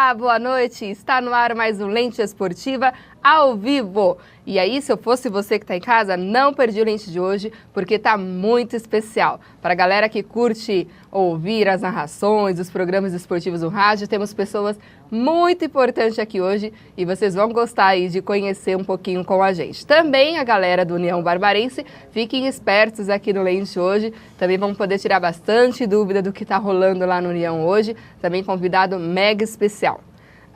Olá, boa noite. Está no ar mais um Lente Esportiva ao vivo. E aí, se eu fosse você que está em casa, não perdi o Lente de hoje, porque está muito especial. Para a galera que curte ouvir as narrações dos programas esportivos do rádio, temos pessoas muito importantes aqui hoje e vocês vão gostar aí de conhecer um pouquinho com a gente. Também a galera do União Barbarense, fiquem espertos aqui no Lente hoje. Também vão poder tirar bastante dúvida do que está rolando lá no União hoje. Também convidado mega especial.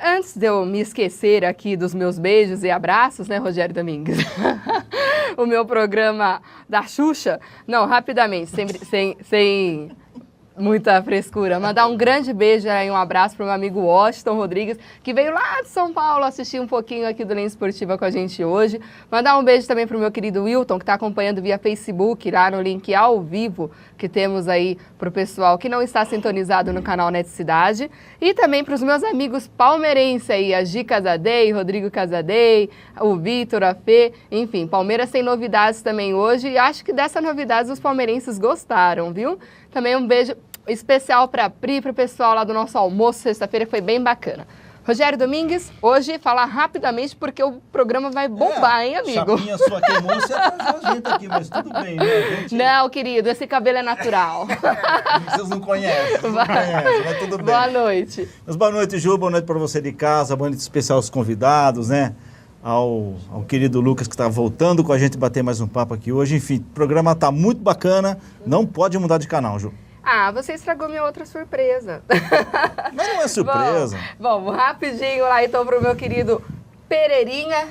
Antes de eu me esquecer aqui dos meus beijos e abraços, né, Rogério Domingues? O meu programa da Xuxa. Não, rapidamente, sem muita frescura. Mandar um grande beijo e um abraço para o meu amigo Washington Rodrigues, que veio lá de São Paulo assistir um pouquinho aqui do Lente Esportiva com a gente hoje. Mandar um beijo também para o meu querido Wilton, que está acompanhando via Facebook, lá no link ao vivo que temos aí para o pessoal que não está sintonizado no canal Net Cidade. E também para os meus amigos palmeirenses aí, a Gi Casadei, Rodrigo Casadei, o Vitor, a Fê, enfim, Palmeiras tem novidades também hoje e acho que dessas novidades os palmeirenses gostaram, viu? Também um beijo especial para a Pri, para o pessoal lá do nosso almoço, sexta-feira, que foi bem bacana. Rogério Domingues, hoje falar rapidamente porque o programa vai bombar, hein, amigo? Chapinha sua queimou, você atrasou a gente aqui, mas tudo bem, né? Gente... Não, querido, esse cabelo é natural. Vocês não conhecem, mas tudo bem. Boa noite. Mas boa noite, Ju, boa noite para você de casa, boa noite especial aos convidados, né? Ao querido Lucas que está voltando com a gente bater mais um papo aqui hoje. Enfim, o programa está muito bacana, não pode mudar de canal, Ju. Ah, você estragou minha outra surpresa. Mas não é surpresa. Bom, rapidinho lá então para o meu querido Pereirinha.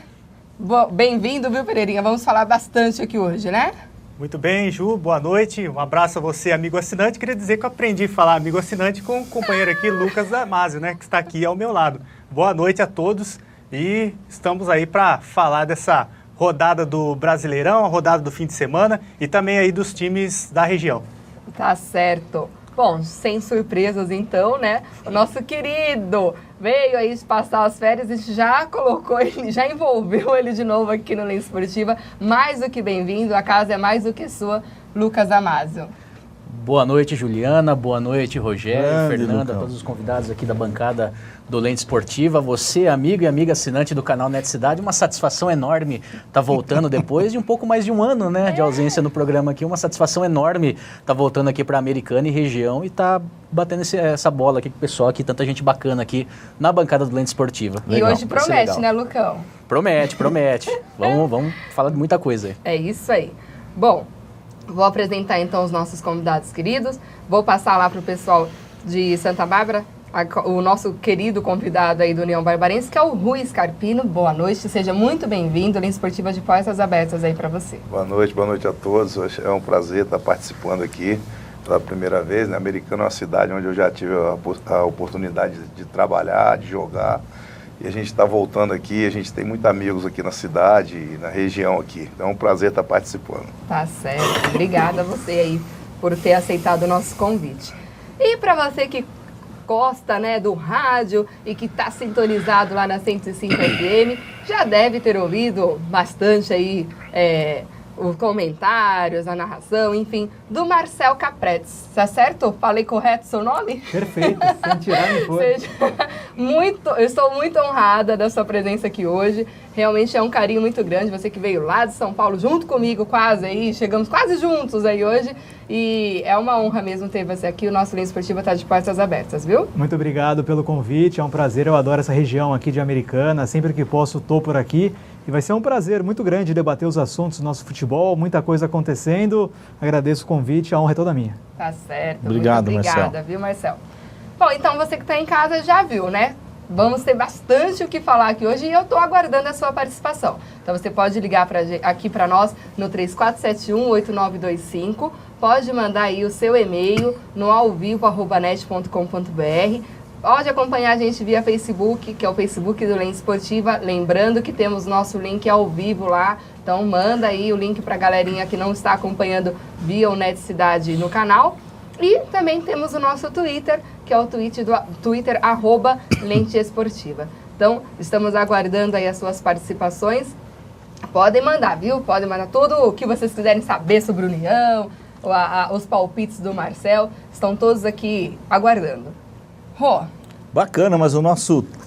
Bem-vindo, viu, Pereirinha? Vamos falar bastante aqui hoje, né? Muito bem, Ju, boa noite. Um abraço a você, amigo assinante. Queria dizer que eu aprendi a falar amigo assinante com o companheiro aqui, Lucas Damasio, né, que está aqui ao meu lado. Boa noite a todos e estamos aí para falar dessa rodada do Brasileirão, a rodada do fim de semana e também aí dos times da região. Tá certo. Bom, sem surpresas então, né? O nosso querido veio aí de passar as férias e já colocou ele, já envolveu ele de novo aqui no Lente Esportiva. Mais do que bem-vindo, a casa é mais do que sua, Lucas Damasio. Boa noite, Juliana. Boa noite, Rogério, Fernanda, Lucão. todos os convidados aqui da bancada do Lente Esportiva. Você, amigo e amiga assinante do canal Net Cidade, uma satisfação enorme estar voltando depois de um pouco mais de um ano, né, de ausência no programa aqui. Uma satisfação enorme estar voltando aqui para Americana e região e estar batendo essa bola aqui com o pessoal aqui, tanta gente bacana aqui na bancada do Lente Esportiva. E Legal, hoje promete, né, Lucão? Promete. Vamos falar de muita coisa aí. É isso aí. Bom, vou apresentar então os nossos convidados queridos. Vou passar lá para o pessoal de Santa Bárbara, o nosso querido convidado aí do União Barbarense, que é o Rui Scarpino. Boa noite, seja muito bem-vindo. Lente Esportiva de portas abertas aí para você. Boa noite a todos. É um prazer estar participando aqui pela primeira vez. Né? Americana é uma cidade onde eu já tive a oportunidade de trabalhar, de jogar. E a gente está voltando aqui, a gente tem muitos amigos aqui na cidade e na região aqui. Então é um prazer estar participando. Tá certo. Obrigada a você aí por ter aceitado o nosso convite. E para você que gosta, né, do rádio e que está sintonizado lá na 105 FM, já deve ter ouvido bastante aí os comentários, a narração, enfim, do Marcel Capretes. Tá certo? Falei correto o seu nome? Perfeito, sem tirar nem pôr. Eu estou muito honrada da sua presença aqui hoje. Realmente é um carinho muito grande. Você que veio lá de São Paulo junto comigo quase aí, chegamos quase juntos aí hoje. E é uma honra mesmo ter você aqui. O nosso Lente Esportiva está de portas abertas, viu? Muito obrigado pelo convite, é um prazer, eu adoro essa região aqui de Americana, sempre que posso estou por aqui e vai ser um prazer muito grande debater os assuntos do nosso futebol, muita coisa acontecendo, agradeço o convite, a honra é toda minha. Tá certo, Obrigado, muito obrigada, Marcel. Viu, Marcel? Bom, então você que está em casa já viu, né? Vamos ter bastante o que falar aqui hoje e eu estou aguardando a sua participação. Então você pode ligar aqui para nós no 3471-8925, pode mandar aí o seu e-mail no alvivo@net.com.br. Pode acompanhar a gente via Facebook, que é o Facebook do Lente Esportiva. Lembrando que temos nosso link ao vivo lá. Então manda aí o link para a galerinha que não está acompanhando via o Net Cidade no canal. E também temos o nosso Twitter, que é o Twitter @Lente Esportiva. Então, estamos aguardando aí as suas participações. Podem mandar, viu? Podem mandar tudo o que vocês quiserem saber sobre o União, os palpites do Marcel. Estão todos aqui aguardando. Rô, Bacana, mas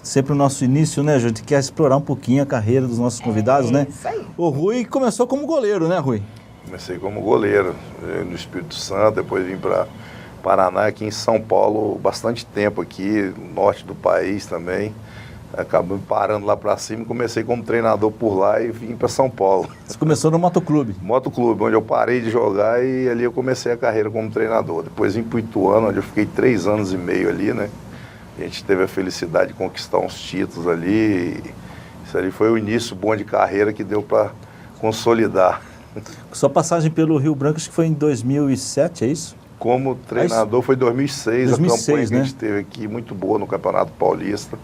sempre o nosso início, né, a gente quer explorar um pouquinho a carreira dos nossos convidados, né? Isso aí. O Rui começou como goleiro, né, Rui? Comecei como goleiro no Espírito Santo, depois vim para Paraná, aqui em São Paulo, bastante tempo aqui, no norte do país também. Acabei parando lá para cima e comecei como treinador por lá e vim para São Paulo. Você começou no motoclube? Motoclube, onde eu parei de jogar e ali eu comecei a carreira como treinador. Depois vim para o Ituano, onde eu fiquei 3 anos e meio ali, né? A gente teve a felicidade de conquistar uns títulos ali. Isso ali foi o início bom de carreira que deu para consolidar. Sua passagem pelo Rio Branco, acho que foi em 2007, é isso? Como treinador foi em 2006, a campanha que né? a gente teve aqui, muito boa no Campeonato Paulista.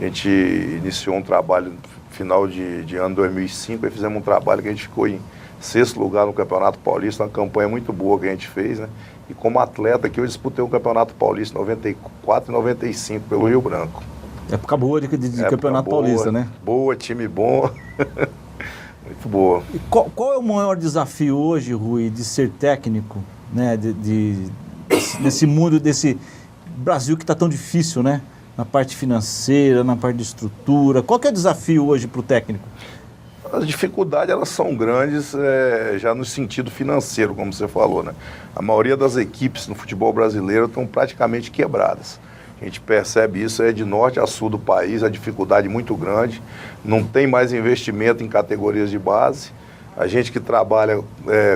A gente iniciou um trabalho final de ano 2005, aí fizemos um trabalho que a gente ficou em 6º lugar no Campeonato Paulista, uma campanha muito boa que a gente fez, né? E como atleta aqui eu disputei o Campeonato Paulista 94 e 95 pelo Rio Branco. Época boa de Campeonato boa, Paulista, né? Boa, time bom. Muito boa. E qual é o maior desafio hoje, Rui, de ser técnico, né? Nesse mundo, desse Brasil que está tão difícil, né? Na parte financeira, na parte de estrutura. Qual que é o desafio hoje para o técnico? As dificuldades, elas são grandes já no sentido financeiro, como você falou, né? A maioria das equipes no futebol brasileiro estão praticamente quebradas. A gente percebe isso de norte a sul do país, a dificuldade muito grande. Não tem mais investimento em categorias de base. A gente que trabalha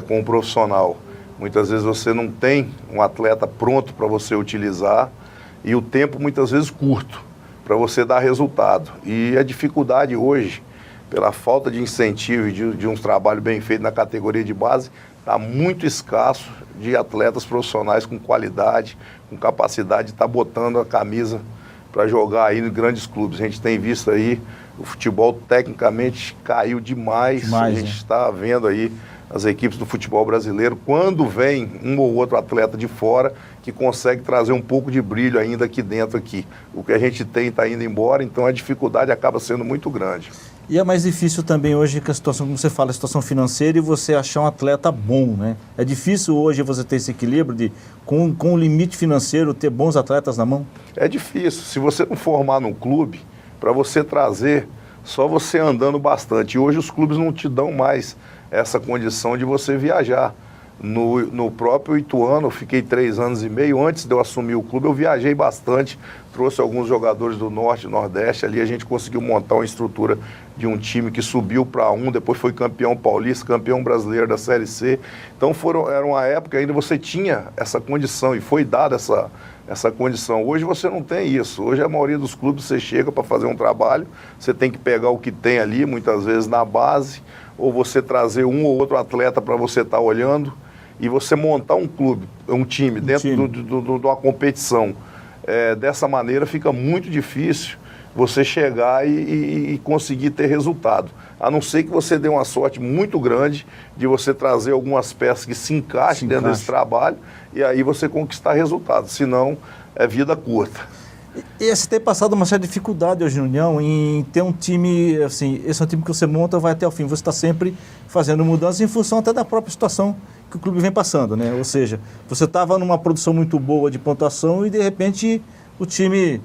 com um profissional, muitas vezes você não tem um atleta pronto para você utilizar e o tempo muitas vezes curto para você dar resultado. E a dificuldade hoje, pela falta de incentivo e de um trabalho bem feito na categoria de base, está muito escasso de atletas profissionais com qualidade, com capacidade de estar botando a camisa para jogar aí em grandes clubes. A gente tem visto aí, o futebol tecnicamente caiu demais. A gente está vendo aí as equipes do futebol brasileiro, quando vem um ou outro atleta de fora que consegue trazer um pouco de brilho ainda aqui dentro aqui. O que a gente tem está indo embora, então a dificuldade acaba sendo muito grande. E é mais difícil também hoje que a situação, como você fala, a situação financeira e você achar um atleta bom, né? É difícil hoje você ter esse equilíbrio com o limite financeiro, ter bons atletas na mão? É difícil. Se você não formar num clube, para você trazer, só você andando bastante. E hoje os clubes não te dão mais essa condição de você viajar. No próprio Ituano, eu fiquei 3 anos e meio. Antes de eu assumir o clube, eu viajei bastante, trouxe alguns jogadores do Norte e Nordeste. Ali a gente conseguiu montar uma estrutura de um time que subiu para depois foi campeão paulista, campeão brasileiro da Série C. Então era uma época ainda você tinha essa condição e foi dada essa condição. Hoje você não tem isso. Hoje a maioria dos clubes você chega para fazer um trabalho, você tem que pegar o que tem ali, muitas vezes na base, ou você trazer um ou outro atleta para você estar olhando e você montar um clube, um time dentro de uma competição. Dessa maneira fica muito difícil você chegar e conseguir ter resultado. A não ser que você dê uma sorte muito grande de você trazer algumas peças que se encaixem dentro desse trabalho e aí você conquistar resultado. Senão, é vida curta. E você tem passado uma certa dificuldade hoje na União em ter um time, assim, esse é um time que você monta, vai até o fim. Você está sempre fazendo mudanças em função até da própria situação que o clube vem passando, né? Ou seja, você estava numa produção muito boa de pontuação e de repente o time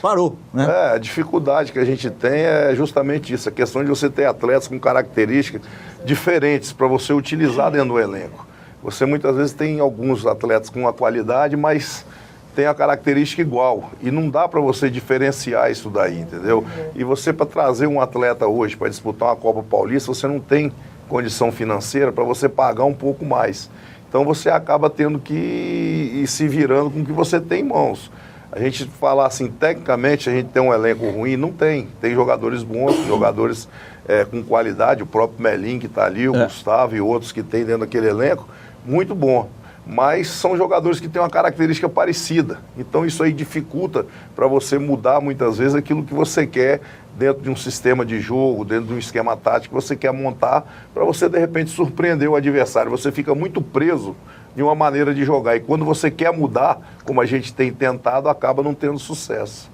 parou, né? A dificuldade que a gente tem é justamente isso, a questão de você ter atletas com características diferentes para você utilizar dentro do elenco. Você muitas vezes tem alguns atletas com uma qualidade, mas tem a característica igual e não dá para você diferenciar isso daí, entendeu? E você, para trazer um atleta hoje para disputar uma Copa Paulista, você não tem condição financeira para você pagar um pouco mais. Então você acaba tendo que ir se virando com o que você tem em mãos. A gente falar assim, tecnicamente a gente tem um elenco ruim, não tem. Tem jogadores bons, jogadores com qualidade, o próprio Melim que está ali, o Gustavo e outros que tem dentro daquele elenco, muito bom. Mas são jogadores que têm uma característica parecida. Então isso aí dificulta para você mudar muitas vezes aquilo que você quer dentro de um sistema de jogo, dentro de um esquema tático que você quer montar para você de repente surpreender o adversário. Você fica muito preso de uma maneira de jogar e quando você quer mudar, como a gente tem tentado, acaba não tendo sucesso.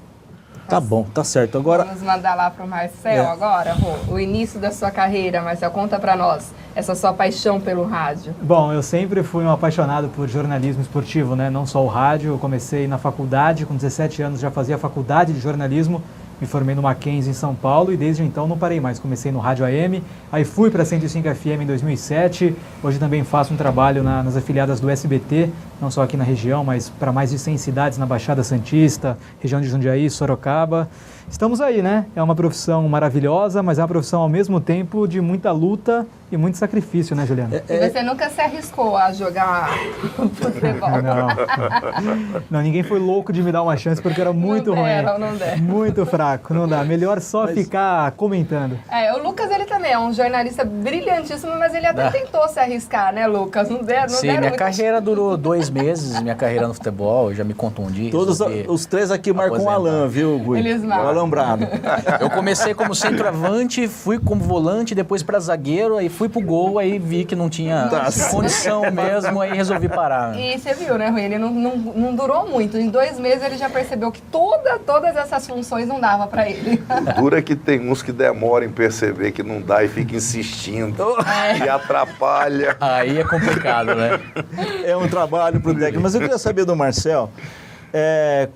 Tá bom, tá certo. Agora, Vamos mandar lá pro Marcel agora, Rô, o início da sua carreira. Marcel, conta pra nós essa sua paixão pelo rádio. Bom, eu sempre fui um apaixonado por jornalismo esportivo, né? Não só o rádio. Eu comecei na faculdade, com 17 anos já fazia faculdade de jornalismo. Me formei no Mackenzie em São Paulo e desde então não parei mais. Comecei no Rádio AM, aí fui para 105 FM em 2007. Hoje também faço um trabalho nas afiliadas do SBT, não só aqui na região, mas para mais de 100 cidades na Baixada Santista, região de Jundiaí, Sorocaba. Estamos aí, né? É uma profissão maravilhosa, mas é uma profissão ao mesmo tempo de muita luta e muito sacrifício, né, Juliana? E você nunca se arriscou a jogar futebol? Não, ninguém foi louco de me dar uma chance porque era muito ruim. Não deram. Muito fraco, não dá. Melhor só ficar comentando. O Lucas, ele também é um jornalista brilhantíssimo, mas ele até tentou se arriscar, né, Lucas? Não deram minha muito. carreira durou 2 meses, minha carreira no futebol, eu já me contundi. todos os três aqui marcam o Alan, viu, Gui? Eles marcam. O alambrado. Eu comecei como centroavante, fui como volante, depois para zagueiro, aí fui pro gol, aí vi que não tinha condição mesmo, aí resolvi parar. E você viu, né, Rui? Ele não durou muito. Em 2 meses ele já percebeu que todas essas funções não dava pra ele. Dura que tem uns que demoram em perceber que não dá e fica insistindo e atrapalha. Aí é complicado, né? É um trabalho pro técnico. Mas eu queria saber do Marcel,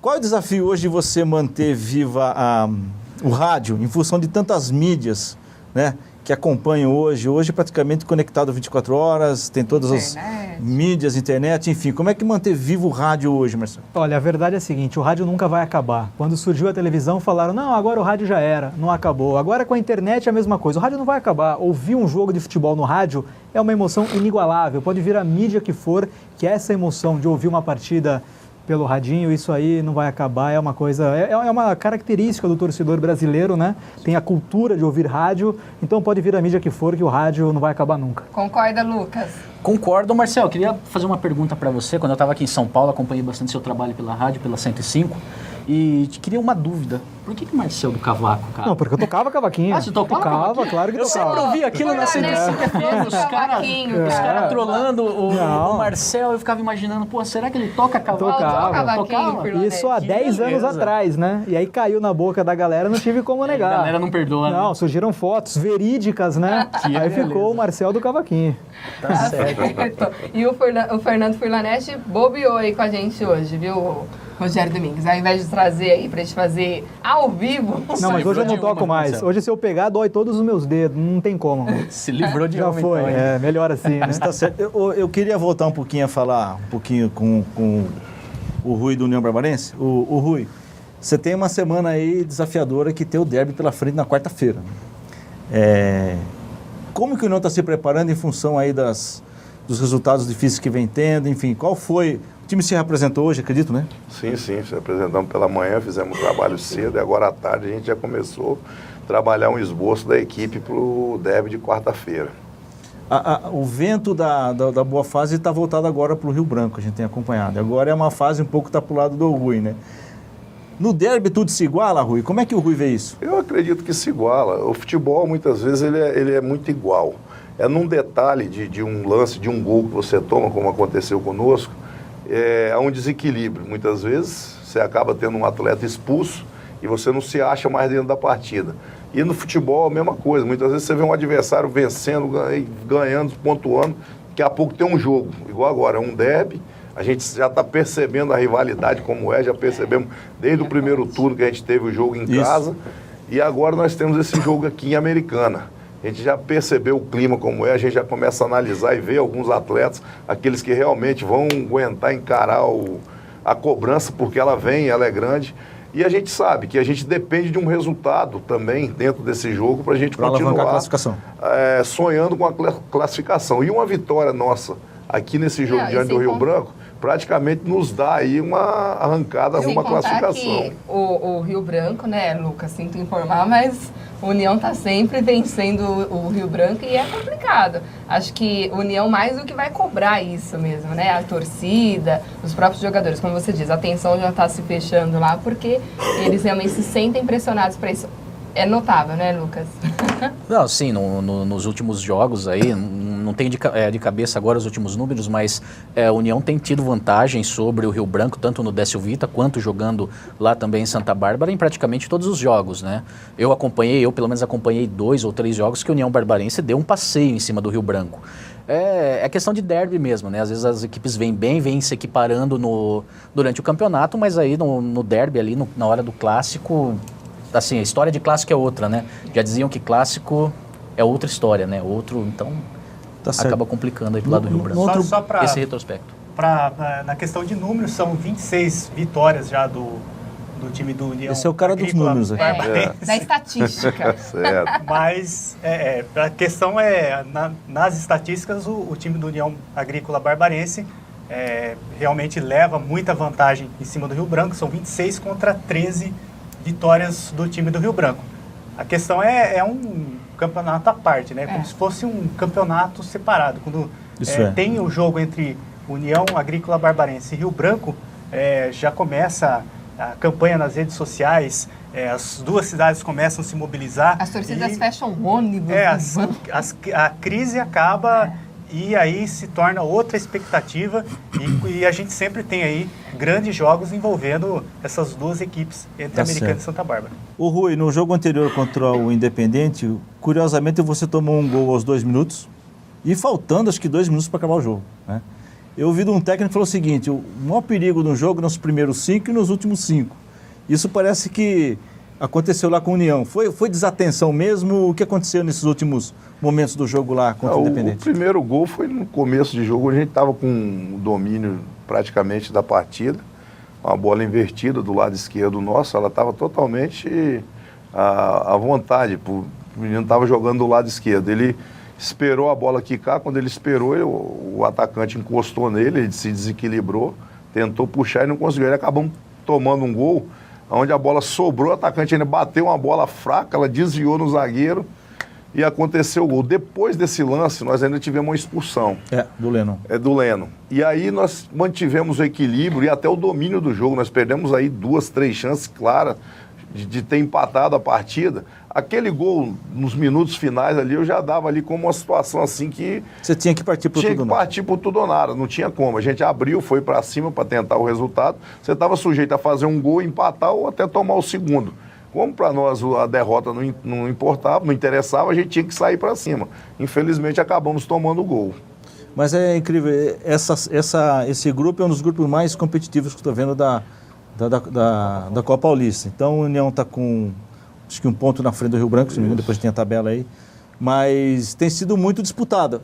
qual é o desafio hoje de você manter viva o rádio em função de tantas mídias, né, que acompanham hoje praticamente conectado 24 horas, tem todas as mídias, internet, enfim. Como é que manter vivo o rádio hoje, Marcelo? Olha, a verdade é a seguinte, o rádio nunca vai acabar. Quando surgiu a televisão, falaram, não, agora o rádio já era, não acabou. Agora com a internet é a mesma coisa, o rádio não vai acabar. Ouvir um jogo de futebol no rádio é uma emoção inigualável. Pode vir a mídia que for, que essa emoção de ouvir uma partida pelo radinho, isso aí não vai acabar, é uma coisa, é uma característica do torcedor brasileiro, né? Tem a cultura de ouvir rádio, então pode vir a mídia que for, que o rádio não vai acabar nunca. Concorda, Lucas? Concordo. Marcel, eu queria fazer uma pergunta para você. Quando eu estava aqui em São Paulo, acompanhei bastante seu trabalho pela rádio, pela 105, e queria uma dúvida. Por que Marcel do Cavaco, cara? Não, porque eu tocava cavaquinho. Ah, você tocava cavaquinho? Claro que eu tocava. Eu sempre ouvi aquilo na 105 FM, os caras trolando o Marcel, eu ficava imaginando, pô, será que ele toca cavaco? Tocava. Isso há 10 anos atrás, né? E aí caiu na boca da galera, não tive como negar. A galera não perdoa, Não, surgiram fotos verídicas, né? Aí ficou o Marcel do cavaquinho. Tá certo. E o Fernando Furlanetti bobeou aí com a gente hoje, viu, Rogério Domingues? Ao invés de trazer aí pra gente fazer ao vivo... Não, mas hoje eu não toco mais. Hoje se eu pegar, dói todos os meus dedos, não tem como. Se livrou de Já homem, foi, então, melhor assim, né? Tá certo. Eu queria voltar um pouquinho a falar um pouquinho com o Rui do União Barbarense. O Rui, você tem uma semana aí desafiadora que tem o derby pela frente na quarta-feira. Como que o União está se preparando em função aí dos resultados difíceis que vem tendo? Enfim, qual foi... O time se representou hoje, acredito, né? Sim, se apresentamos pela manhã, fizemos um trabalho cedo e agora à tarde a gente já começou a trabalhar um esboço da equipe para o derby de quarta-feira. O vento da boa fase está voltado agora para o Rio Branco, a gente tem acompanhado. Agora é uma fase um pouco que está para o lado do Rui, né? No derby tudo se iguala, Rui? Como é que o Rui vê isso? Eu acredito que se iguala. O futebol, muitas vezes, ele é muito igual. É num detalhe de um lance, de um gol que você toma, como aconteceu conosco, há um desequilíbrio. Muitas vezes você acaba tendo um atleta expulso e você não se acha mais dentro da partida. E no futebol a mesma coisa. Muitas vezes você vê um adversário vencendo, ganhando, pontuando, daqui a pouco tem um jogo. Igual agora, é um derby. A gente já está percebendo a rivalidade como já percebemos desde o primeiro turno que a gente teve o jogo em casa. E agora nós temos esse jogo aqui em Americana. A gente já percebeu o clima como a gente já começa a analisar e ver alguns atletas, aqueles que realmente vão aguentar encarar a cobrança, porque ela vem, ela é grande. E a gente sabe que a gente depende de um resultado também dentro desse jogo para a gente continuar a classificação. Sonhando com a classificação. E uma vitória nossa aqui nesse jogo diante do Rio Branco, praticamente nos dá aí uma arrancada rumo à classificação. Que o Rio Branco, né, Lucas, sinto informar, mas o União está sempre vencendo o Rio Branco e é complicado. Acho que o União mais do que vai cobrar isso mesmo, né? A torcida, os próprios jogadores, como você diz, a tensão já está se fechando lá porque eles realmente se sentem pressionados para isso. É notável, né, Lucas? Não, sim, nos últimos jogos aí, não tenho de cabeça agora os últimos números, mas a União tem tido vantagem sobre o Rio Branco, tanto no Décio Vita, quanto jogando lá também em Santa Bárbara, em praticamente todos os jogos, né? Eu pelo menos acompanhei 2 ou 3 jogos que a União Barbarense deu um passeio em cima do Rio Branco. É questão de derby mesmo, né? Às vezes as equipes vêm se equiparando durante o campeonato, mas aí no derby ali, na hora do clássico, assim, a história de clássico é outra, né? Já diziam que clássico é outra história, né? Então acaba complicando aí pro lado do Rio Branco. Só para esse retrospecto. Na questão de números, são 26 vitórias já do time do União. Esse é o cara dos números aqui. Da estatística. Certo. Mas a questão nas estatísticas, o time do União Agrícola Barbarense realmente leva muita vantagem em cima do Rio Branco. São 26 contra 13 vitórias do time do Rio Branco. A questão é um campeonato à parte, né? Como se fosse um campeonato separado. Quando tem o jogo entre União Agrícola Barbarense e Rio Branco, já começa a campanha nas redes sociais, as duas cidades começam a se mobilizar. As torcidas fecham ônibus. A crise acaba e aí se torna outra expectativa e a gente sempre tem aí grandes jogos envolvendo essas duas equipes, entre Americana e Santa Bárbara. O Rui, no jogo anterior contra o Independente, curiosamente você tomou um gol aos 2 minutos e faltando acho que 2 minutos para acabar o jogo, né? Eu ouvi de um técnico que falou o seguinte: o maior perigo no jogo nos primeiros 5 e nos últimos 5. Isso parece que aconteceu lá com a União. Foi desatenção mesmo? O que aconteceu nesses últimos momentos do jogo lá contra o Independente? O primeiro gol foi no começo de jogo, a gente estava com o domínio praticamente da partida. Uma bola invertida do lado esquerdo nosso, ela estava totalmente à vontade. O menino estava jogando do lado esquerdo. Ele esperou a bola quicar, quando ele esperou, o atacante encostou nele, ele se desequilibrou, tentou puxar e não conseguiu. Ele acabou tomando um gol, onde a bola sobrou, o atacante ainda bateu uma bola fraca, ela desviou no zagueiro e aconteceu o gol. Depois desse lance, nós ainda tivemos uma expulsão. Do Leno. Do Leno. E aí nós mantivemos o equilíbrio e até o domínio do jogo. Nós perdemos aí 2, 3 chances claras de ter empatado a partida. Aquele gol, nos minutos finais ali, eu já dava ali como uma situação assim que... Você tinha que partir por tudo ou nada. Tinha que partir por tudo ou nada, não tinha como. A gente abriu, foi para cima para tentar o resultado. Você estava sujeito a fazer um gol, empatar ou até tomar o segundo. Como para nós a derrota não importava, não interessava, a gente tinha que sair para cima. Infelizmente, acabamos tomando o gol. Mas é incrível, esse grupo é um dos grupos mais competitivos que estou vendo da Copa Paulista. Então, a União está com... acho que 1 ponto na frente do Rio Branco, se não me engano, depois tem a tabela aí. Mas tem sido muito disputada.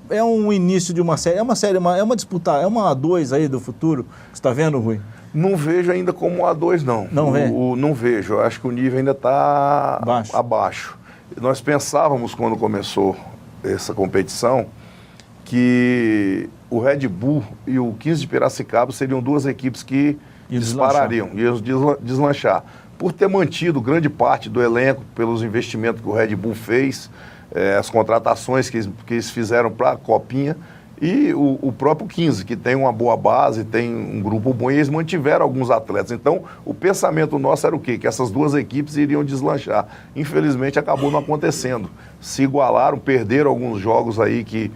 É um início de uma série, é uma disputa, é uma A2 aí do futuro. Você está vendo, Rui? Não vejo ainda como A2, não. Não vê? Não vejo. Eu acho que o nível ainda está abaixo. Nós pensávamos, quando começou essa competição, que o Red Bull e o 15 de Piracicaba seriam 2 equipes que disparariam, iam deslanchar. Por ter mantido grande parte do elenco, pelos investimentos que o Red Bull fez, as contratações que eles fizeram para a Copinha, e o próprio 15, que tem uma boa base, tem um grupo bom, e eles mantiveram alguns atletas. Então, o pensamento nosso era o quê? Que essas 2 equipes iriam deslanchar. Infelizmente, acabou não acontecendo. Se igualaram, perderam alguns jogos aí que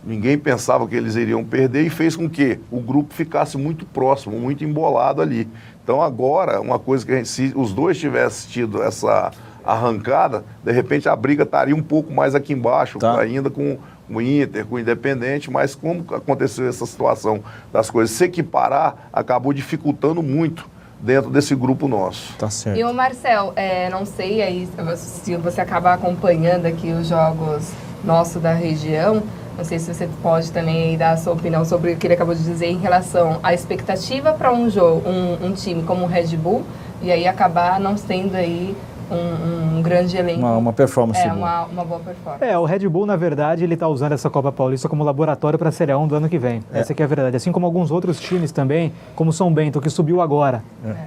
ninguém pensava que eles iriam perder, e fez com que o grupo ficasse muito próximo, muito embolado ali. Então agora, uma coisa que se os 2 tivessem tido essa arrancada, de repente a briga estaria um pouco mais aqui embaixo, ainda com o Inter, com o Independente, mas como aconteceu essa situação das coisas se equiparar, acabou dificultando muito dentro desse grupo nosso. Tá certo. E o Marcel, não sei aí se você acaba acompanhando aqui os jogos nossos da região. Não sei se você pode também dar a sua opinião sobre o que ele acabou de dizer em relação à expectativa para um jogo, um time como o Red Bull, e aí acabar não sendo aí um grande elenco. Uma performance boa. Uma boa performance. O Red Bull, na verdade, ele está usando essa Copa Paulista como laboratório para a Série A1 do ano que vem. Essa que é a verdade. Assim como alguns outros times também, como São Bento, que subiu agora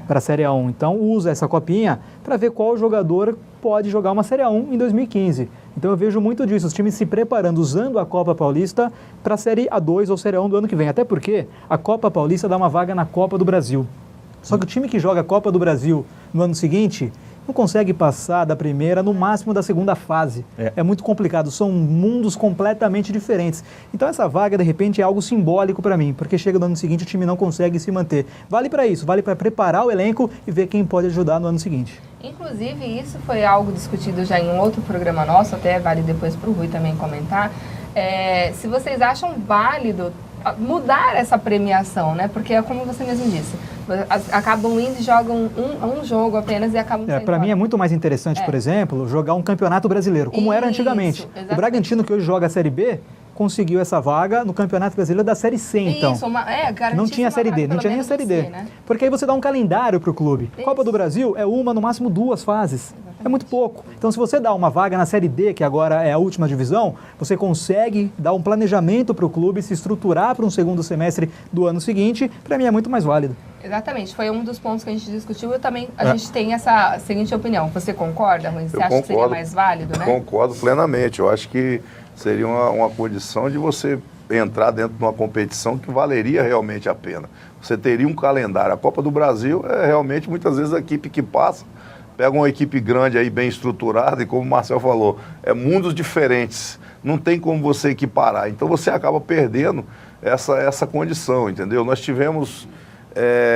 para a Série A1. Então, usa essa copinha para ver qual jogador pode jogar uma Série A1 em 2015. Então, eu vejo muito disso, os times se preparando, usando a Copa Paulista para a Série A2 ou Série A1 do ano que vem. Até porque a Copa Paulista dá uma vaga na Copa do Brasil. Só que o time que joga a Copa do Brasil no ano seguinte, não consegue passar da primeira, no máximo da segunda fase. É muito complicado, são mundos completamente diferentes. Então essa vaga, de repente, é algo simbólico para mim, porque chega no ano seguinte o time não consegue se manter. Vale para isso, vale para preparar o elenco e ver quem pode ajudar no ano seguinte. Inclusive, isso foi algo discutido já em um outro programa nosso, até vale depois para o Rui também comentar. Se vocês acham válido mudar essa premiação, né? Porque é como você mesmo disse, acabam indo e jogam um jogo apenas e acabam saindo para mim é muito mais interessante, por exemplo, jogar um campeonato brasileiro, como era antigamente. Exatamente. O Bragantino, que hoje joga a Série B, conseguiu essa vaga no Campeonato Brasileiro da Série C, então. Isso, não tinha a Série D, não tinha nem a Série D. Né? Porque aí você dá um calendário para o clube. Isso. Copa do Brasil é uma, no máximo 2 fases. Exatamente. É muito pouco. Então, se você dá uma vaga na Série D, que agora é a última divisão, você consegue dar um planejamento para o clube, se estruturar para um segundo semestre do ano seguinte. Para mim é muito mais válido. Exatamente, foi um dos pontos que a gente discutiu e também a gente tem essa seguinte opinião. Você concorda, Rui? Você acha que seria mais válido, né? Concordo plenamente. Eu acho que seria uma condição de você entrar dentro de uma competição que valeria realmente a pena. Você teria um calendário. A Copa do Brasil é realmente, muitas vezes, a equipe que passa, pega uma equipe grande aí, bem estruturada, e como o Marcel falou, é mundos diferentes. Não tem como você equiparar. Então você acaba perdendo essa condição, entendeu? Nós tivemos...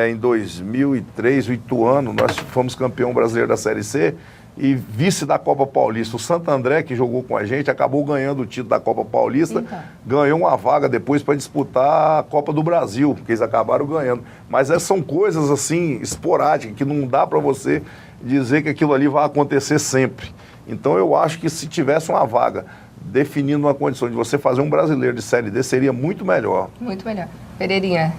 em 2003, o Ituano, nós fomos campeão brasileiro da Série C e vice da Copa Paulista. O Santo André, que jogou com a gente, acabou ganhando o título da Copa Paulista, ganhou uma vaga depois para disputar a Copa do Brasil, que eles acabaram ganhando. Mas são coisas assim, esporádicas, que não dá para você dizer que aquilo ali vai acontecer sempre. Então eu acho que se tivesse uma vaga definindo uma condição de você fazer um brasileiro de Série D, seria muito melhor. Muito melhor. Pereirinha.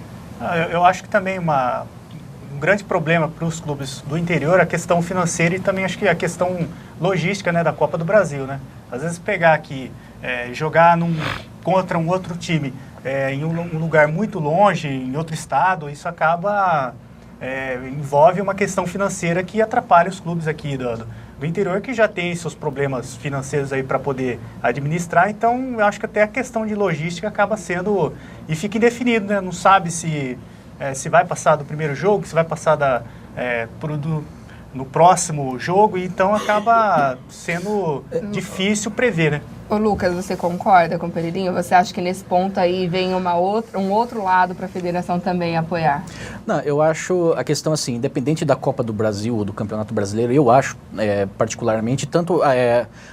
Eu acho que também um grande problema para os clubes do interior é a questão financeira e também acho que a questão logística, né, da Copa do Brasil, né? Às vezes pegar aqui, jogar contra um outro time em um lugar muito longe, em outro estado, isso acaba, envolve uma questão financeira que atrapalha os clubes aqui do interior, que já tem seus problemas financeiros aí para poder administrar. Então eu acho que até a questão de logística acaba sendo, e fica indefinido, né? Não sabe se vai passar do primeiro jogo, se vai passar no próximo jogo, e então acaba sendo difícil prever, né? Ô Lucas, você concorda com o Pereirinho? Você acha que nesse ponto aí vem um outro lado para a federação também apoiar? Não, eu acho a questão assim, independente da Copa do Brasil ou do Campeonato Brasileiro, eu acho particularmente, tanto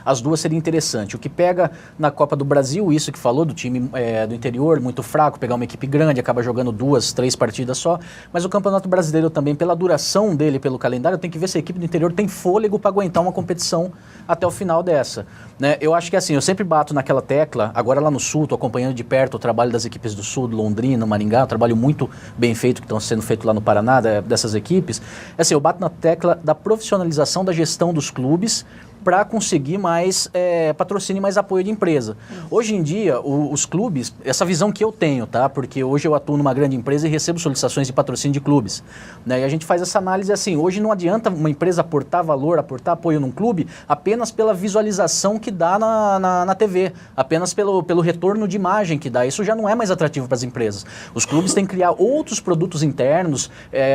as duas seria interessante. O que pega na Copa do Brasil, isso que falou do time do interior, muito fraco, pegar uma equipe grande, acaba jogando 2, 3 partidas só, mas o Campeonato Brasileiro também, pela duração dele, pelo calendário, tem que ver se a equipe do interior tem fôlego para aguentar uma competição até o final dessa. Né? Eu acho que assim, eu sempre bato naquela tecla, agora lá no Sul, estou acompanhando de perto o trabalho das equipes do Sul, Londrina, Maringá, um trabalho muito bem feito que estão sendo feito lá no Paraná, dessas equipes. Assim, eu bato na tecla da profissionalização da gestão dos clubes para conseguir mais patrocínio e mais apoio de empresa. Hoje em dia, os clubes, essa visão que eu tenho, tá? Porque hoje eu atuo numa grande empresa e recebo solicitações de patrocínio de clubes. Né? E a gente faz essa análise assim, hoje não adianta uma empresa aportar valor, aportar apoio num clube apenas pela visualização que dá na TV, apenas pelo retorno de imagem que dá. Isso já não é mais atrativo para as empresas. Os clubes têm que criar outros produtos internos,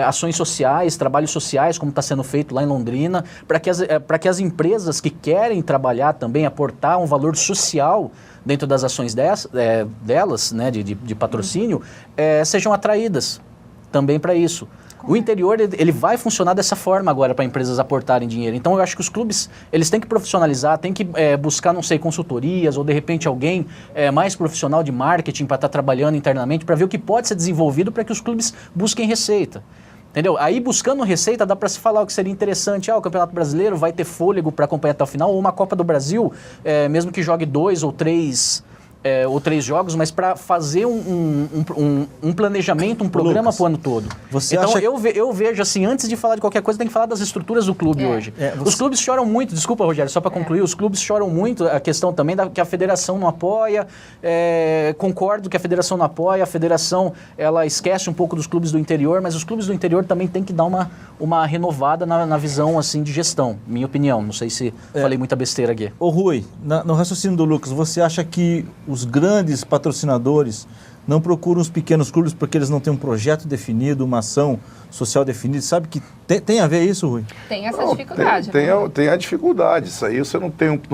ações sociais, trabalhos sociais, como está sendo feito lá em Londrina, para que as empresas que querem trabalhar também, aportar um valor social dentro das ações delas, né, de patrocínio, sejam atraídas também para isso. O interior, ele vai funcionar dessa forma agora para empresas aportarem dinheiro. Então, eu acho que os clubes, eles têm que profissionalizar, têm que buscar, não sei, consultorias ou, de repente, alguém mais profissional de marketing para estar trabalhando internamente, para ver o que pode ser desenvolvido para que os clubes busquem receita. Entendeu? Aí, buscando receita, dá para se falar o que seria interessante. O Campeonato Brasileiro vai ter fôlego para acompanhar até o final, ou uma Copa do Brasil, mesmo que jogue 2 ou 3 jogos, mas para fazer um planejamento, um programa para o ano todo. Então, eu vejo assim, antes de falar de qualquer coisa, tem que falar das estruturas do clube hoje. Os clubes choram muito, desculpa, Rogério, só para concluir, os clubes choram muito, a questão também que a federação não apoia, concordo que a federação não apoia, a federação, ela esquece um pouco dos clubes do interior, mas os clubes do interior também tem que dar uma renovada na visão, assim, de gestão, minha opinião. Não sei se falei muita besteira aqui. Ô Rui, no raciocínio do Lucas, você acha que os grandes patrocinadores não procuram os pequenos clubes porque eles não têm um projeto definido, uma ação social definida. Sabe que tem a ver isso, Rui? Tem essa dificuldade. né? Tem a dificuldade. Isso aí você não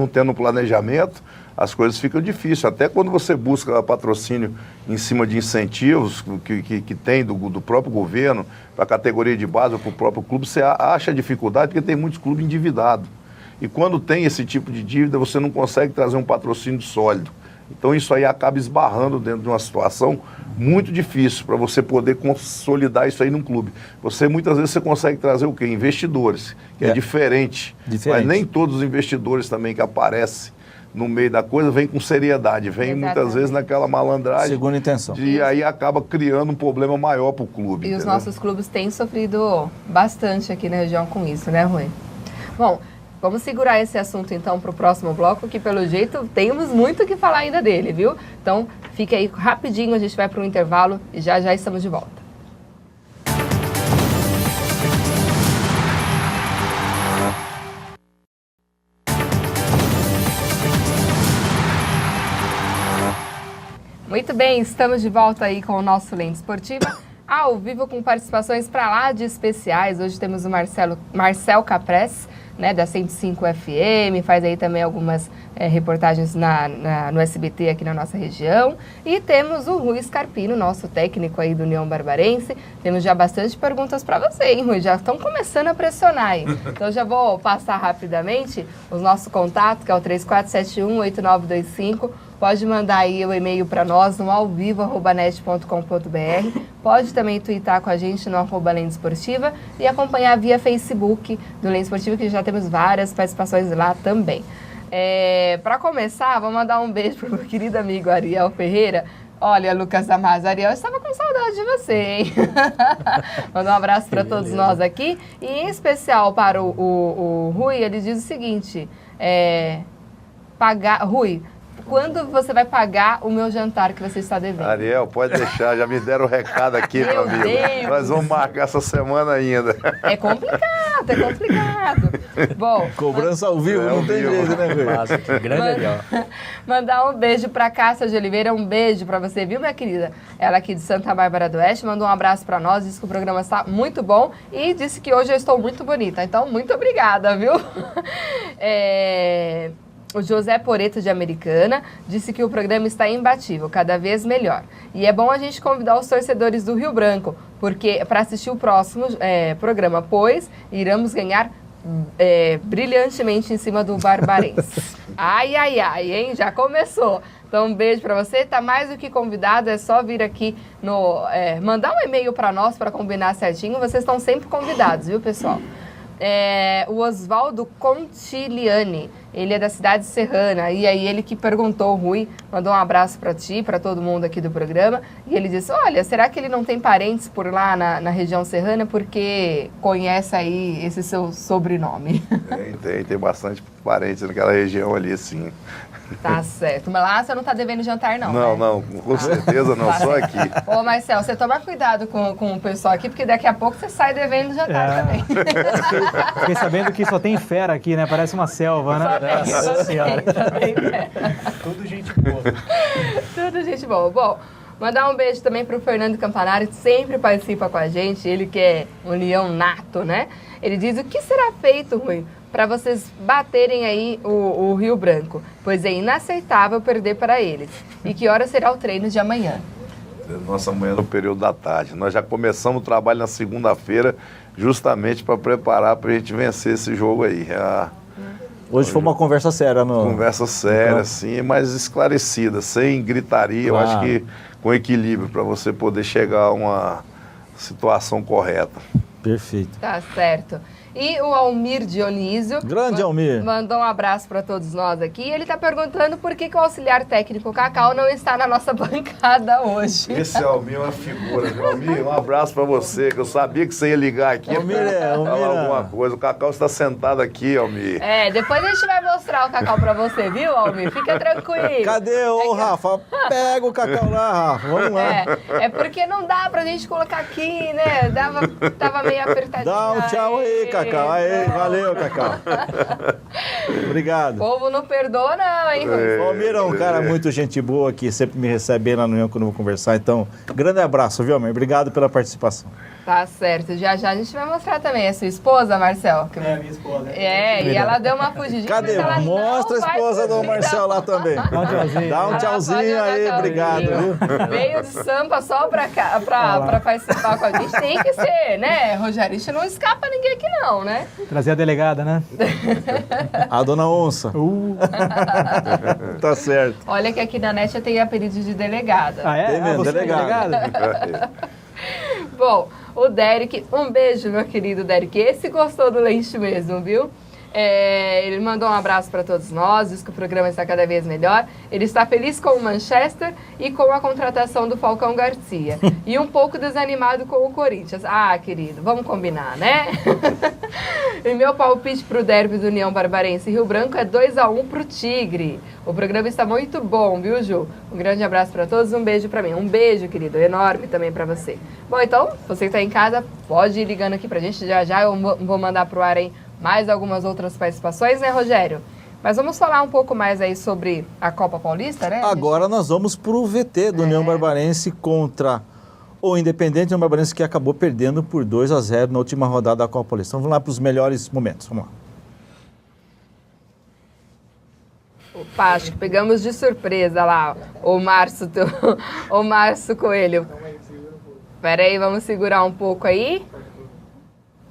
tendo planejamento, as coisas ficam difíceis. Até quando você busca patrocínio em cima de incentivos que tem do próprio governo, para a categoria de base ou para o próprio clube, você acha dificuldade porque tem muitos clubes endividados. E quando tem esse tipo de dívida, você não consegue trazer um patrocínio sólido. Então isso aí acaba esbarrando dentro de uma situação muito difícil para você poder consolidar isso aí num clube. Muitas vezes você consegue trazer o quê? Investidores, que é diferente. Mas nem todos os investidores também que aparecem no meio da coisa vêm com seriedade, vêm muitas vezes naquela malandragem. Segunda intenção. E aí acaba criando um problema maior para o clube. E entendeu? os nossos clubes têm sofrido bastante aqui na região com isso, né, Rui? Bom, vamos segurar esse assunto então para o próximo bloco, que pelo jeito temos muito o que falar ainda dele, viu? Então fica aí rapidinho, a gente vai para um intervalo e já estamos de volta. Muito bem, estamos de volta aí com o nosso Lente Esportiva, ao vivo com participações para lá de especiais. Hoje temos o Marcel Caprés, né, da 105 FM, faz aí também algumas reportagens no SBT aqui na nossa região. E temos o Rui Scarpino, nosso técnico aí do União Barbarense. Temos já bastante perguntas para você, hein, Rui? Já estão começando a pressionar aí. Então já vou passar rapidamente o nosso contato, que é o 3471-8925. Pode mandar aí o e-mail para nós no alvivo@net.com.br. Pode também twittar com a gente no @Lente Esportiva e acompanhar via Facebook do Lente Esportiva, que já temos várias participações lá também. Para começar, vou mandar um beijo para o meu querido amigo Ariel Ferreira. Olha, Lucas Damasio, Ariel, eu estava com saudade de você, hein? Manda um abraço para todos nós aqui. E em especial para o Rui, ele diz o seguinte, Rui, quando você vai pagar o meu jantar que você está devendo? Ariel, pode deixar, já me deram o recado aqui, meu amigo. Deus. Nós vamos marcar essa semana ainda. É complicado. Bom, Cobrança ao vivo, não tem jeito, né, Rui? Nossa, que grande Ariel. Mandar um beijo para Cássia de Oliveira, um beijo para você, viu, minha querida? Ela aqui de Santa Bárbara do Oeste, mandou um abraço para nós, disse que o programa está muito bom e disse que hoje eu estou muito bonita. Então, muito obrigada, viu? O José Poreto de Americana disse que o programa está imbatível, cada vez melhor. E é bom a gente convidar os torcedores do Rio Branco, porque para assistir o próximo programa, pois iremos ganhar brilhantemente em cima do Barbarense. Ai, hein? Já começou. Então, um beijo para você. Tá mais do que convidado, é só vir aqui mandar um e-mail para nós para combinar certinho. Vocês estão sempre convidados, viu, pessoal? O Oswaldo Contigliani, ele é da cidade serrana, e aí ele que perguntou, Rui, mandou um abraço para ti, para todo mundo aqui do programa, e ele disse, olha, será que ele não tem parentes por lá na região serrana, porque conhece aí esse seu sobrenome? Tem bastante parentes naquela região ali, sim. Tá certo, mas lá você não tá devendo jantar não, Não, né? não, com certeza não, só aqui. Ô Marcel, você toma cuidado com o pessoal aqui, porque daqui a pouco você sai devendo jantar também. Fiquei sabendo que só tem fera aqui, né? Parece uma selva, né? Só tem fera. Tudo gente boa. Tudo gente boa. Bom, mandar um beijo também para o Fernando Campanaro, que sempre participa com a gente, ele que é um leão nato, né? Ele diz, o que será feito, Rui, para vocês baterem aí o Rio Branco? Pois é inaceitável perder para eles. E que hora será o treino de amanhã? Nossa, amanhã no período da tarde. Nós já começamos o trabalho na segunda-feira, justamente para preparar para a gente vencer esse jogo aí. Hoje foi uma conversa séria. Conversa séria, sim, mas esclarecida, sem gritaria, eu acho que com equilíbrio, para você poder chegar a uma situação correta. Perfeito. Tá certo. E o Almir Dionísio... Grande Almir. Mandou um abraço para todos nós aqui. Ele está perguntando por que o auxiliar técnico Cacau não está na nossa bancada hoje. Esse Almir é uma figura, viu? Almir, um abraço para você, que eu sabia que você ia ligar aqui. Almir, falar alguma coisa. O Cacau está sentado aqui, Almir. Depois a gente vai mostrar o Cacau para você, viu, Almir? Fica tranquilo. Cadê o Rafa? Pega o Cacau lá, Rafa. Vamos lá. É porque não dá pra gente colocar aqui, né? Tava meio apertadinho. Dá um tchau aí, Cacau. Cacau. Aê, valeu, Cacau. Obrigado. O povo não perdoa não, hein, Rui? Valmir é um cara muito gente boa que sempre me recebe lá no União quando eu vou conversar. Então, grande abraço, viu, mãe? Obrigado pela participação. Tá certo. Já já a gente vai mostrar também a sua esposa, Marcel. É, minha esposa. E ela deu uma fugidinha. Cadê? Mas ela Mostra a não vai esposa do fugir, Marcel não. lá também. Dá um tchauzinho. Dá um Ela tchauzinho pode aí, dar obrigado, tchauzinho. viu? Veio de Sampa só pra cá, pra participar com a gente. Tem que ser, né, Rogério? A gente não escapa ninguém aqui não, né? Trazer a delegada, né? A dona Onça. Tá certo. Olha que aqui na NET eu tenho apelido de delegada. Ah, é? Tem mesmo, você é delegado. Bom, o Derek, um beijo, meu querido Derek. Esse gostou do leite mesmo, viu? Ele mandou um abraço para todos nós, diz que o programa está cada vez melhor. Ele está feliz com o Manchester e com a contratação do Falcão Garcia. E um pouco desanimado com o Corinthians. Ah, querido, vamos combinar, né? E meu palpite para o derby do União Barbarense e Rio Branco é 2-1 para o Tigre. O programa está muito bom, viu, Ju? Um grande abraço para todos, um beijo para mim. Um beijo, querido, enorme também para você. Bom, então, você que está em casa, pode ir ligando aqui para a gente. Já já eu vou mandar para o ar, hein? Mais algumas outras participações, né, Rogério? Mas vamos falar um pouco mais aí sobre a Copa Paulista, né? Agora nós vamos pro VT do União Barbarense contra o Independente União Barbarense, que acabou perdendo por 2-0 na última rodada da Copa Paulista. Então vamos lá para os melhores momentos. Vamos lá. Opa, acho que pegamos de surpresa lá o Márcio Coelho. Espera aí, vamos segurar um pouco aí.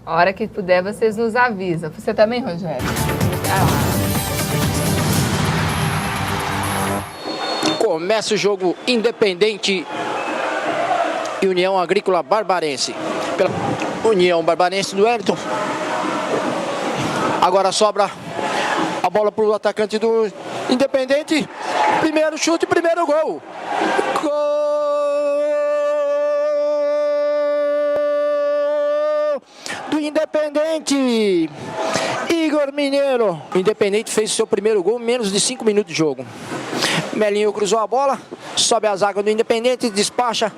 A hora que puder, vocês nos avisam. Você também, Rogério? Começa o jogo Independente e União Agrícola Barbarense. Pela União Barbarense do Wellington. Agora sobra a bola para o atacante do Independente. Primeiro chute, primeiro gol. Gol do Independente. Igor Mineiro. O Independente fez o seu primeiro gol em menos de 5 minutos de jogo. Melinho cruzou a bola, sobe a zaga do Independente, despacha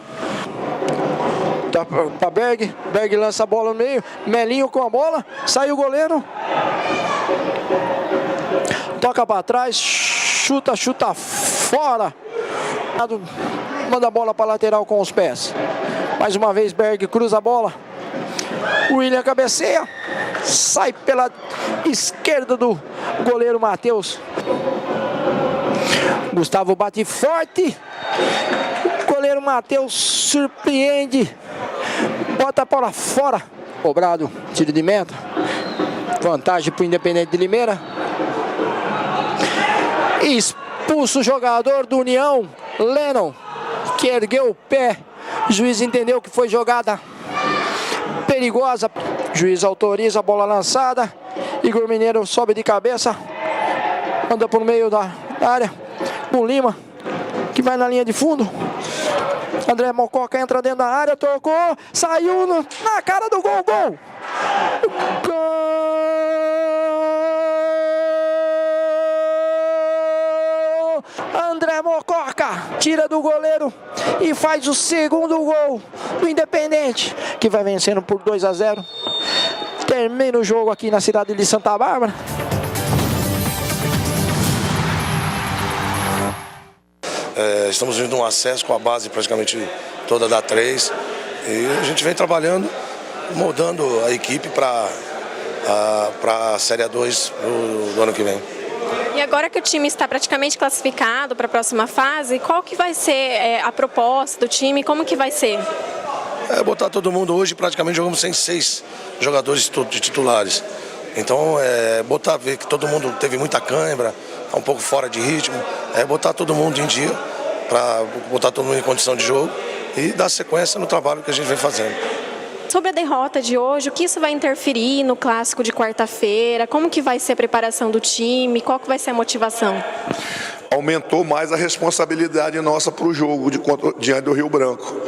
para Berg. Berg lança a bola no meio. Melinho com a bola, saiu o goleiro. Toca para trás, chuta fora. Manda a bola para lateral com os pés. Mais uma vez Berg cruza a bola. William cabeceia, sai pela esquerda do goleiro Matheus. Gustavo bate forte. O goleiro Matheus surpreende. Bota a bola fora. Cobrado, tiro de meta. Vantagem para o Independente de Limeira. Expulso o jogador do União, Lennon, que ergueu o pé. O juiz entendeu que foi jogada perigosa. O juiz autoriza a bola lançada. Igor Mineiro sobe de cabeça. Anda por meio da área. O Lima, que vai na linha de fundo. André Mococa entra dentro da área, tocou, saiu na cara do gol. Gol! André Mococa tira do goleiro e faz o segundo gol do Independente, que vai vencendo por 2-0. Termina o jogo aqui na cidade de Santa Bárbara. Estamos vindo um acesso com a base praticamente toda da 3 e a gente vem trabalhando, moldando a equipe para a Série A2 do ano que vem. E agora que o time está praticamente classificado para a próxima fase, qual que vai ser a proposta do time? Como que vai ser? Botar todo mundo hoje, praticamente jogamos sem 6 jogadores de titulares. Então, ver que todo mundo teve muita cãibra, está um pouco fora de ritmo, botar todo mundo em dia, para botar todo mundo em condição de jogo e dar sequência no trabalho que a gente vem fazendo. Sobre a derrota de hoje, o que isso vai interferir no clássico de quarta-feira? Como que vai ser a preparação do time? Qual que vai ser a motivação? Aumentou mais a responsabilidade nossa para o jogo diante do Rio Branco.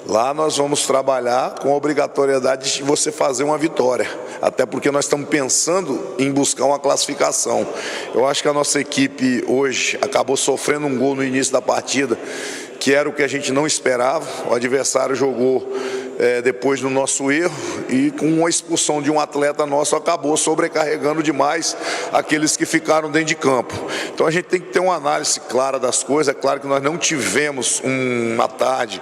Lá nós vamos trabalhar com a obrigatoriedade de você fazer uma vitória, até porque nós estamos pensando em buscar uma classificação. Eu acho que a nossa equipe hoje acabou sofrendo um gol no início da partida, que era o que a gente não esperava. O adversário jogou depois do nosso erro, e com a expulsão de um atleta nosso acabou sobrecarregando demais aqueles que ficaram dentro de campo. Então a gente tem que ter uma análise clara das coisas. É claro que nós não tivemos uma tarde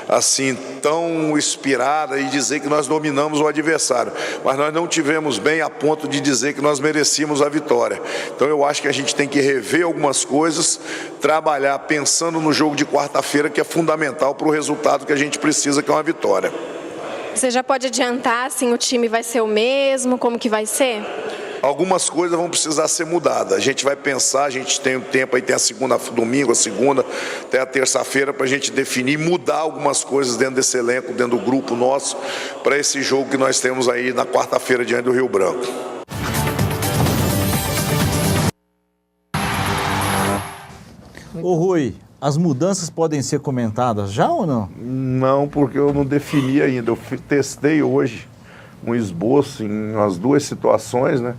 assim tão inspirada e dizer que nós dominamos o adversário, mas nós não tivemos bem a ponto de dizer que nós merecíamos a vitória. Então eu acho que a gente tem que rever algumas coisas, trabalhar pensando no jogo de quarta-feira, que é fundamental para o resultado que a gente precisa, que é uma vitória. Você já pode adiantar, assim, o time vai ser o mesmo, como que vai ser? Algumas coisas vão precisar ser mudadas. A gente vai pensar, a gente tem um tempo aí, tem a segunda, domingo, a segunda, até a terça-feira, para a gente definir, mudar algumas coisas dentro desse elenco, dentro do grupo nosso, para esse jogo que nós temos aí na quarta-feira diante do Rio Branco. Ô Rui, as mudanças podem ser comentadas já ou não? Não, porque eu não defini ainda. Eu testei hoje um esboço em umas duas situações, né?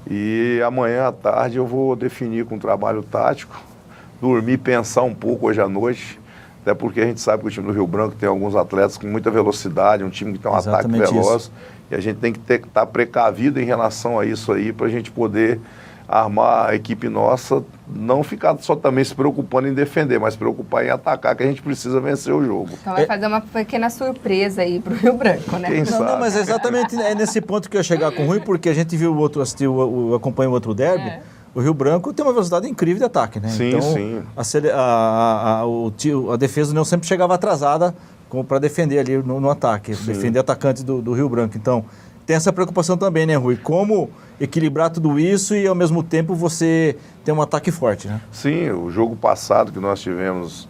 E amanhã à tarde eu vou definir com um trabalho tático, dormir, pensar um pouco hoje à noite, até porque a gente sabe que o time do Rio Branco tem alguns atletas com muita velocidade, um time que tem um ataque veloz, e a gente tem que estar precavido em relação a isso aí, para a gente poder armar a equipe nossa, não ficar só também se preocupando em defender, mas se preocupar em atacar, que a gente precisa vencer o jogo. Então vai fazer uma pequena surpresa aí pro Rio Branco, né? Não, mas é exatamente nesse ponto que eu ia chegar com o Rui, porque a gente viu o outro, acompanhou o outro derby. O Rio Branco tem uma velocidade incrível de ataque, né? Sim, então, sim. A defesa do União sempre chegava atrasada para defender ali no ataque, defender atacantes do Rio Branco. Então, tem essa preocupação também, né, Rui? Como equilibrar tudo isso e, ao mesmo tempo, você ter um ataque forte, né? Sim, o jogo passado que nós tivemos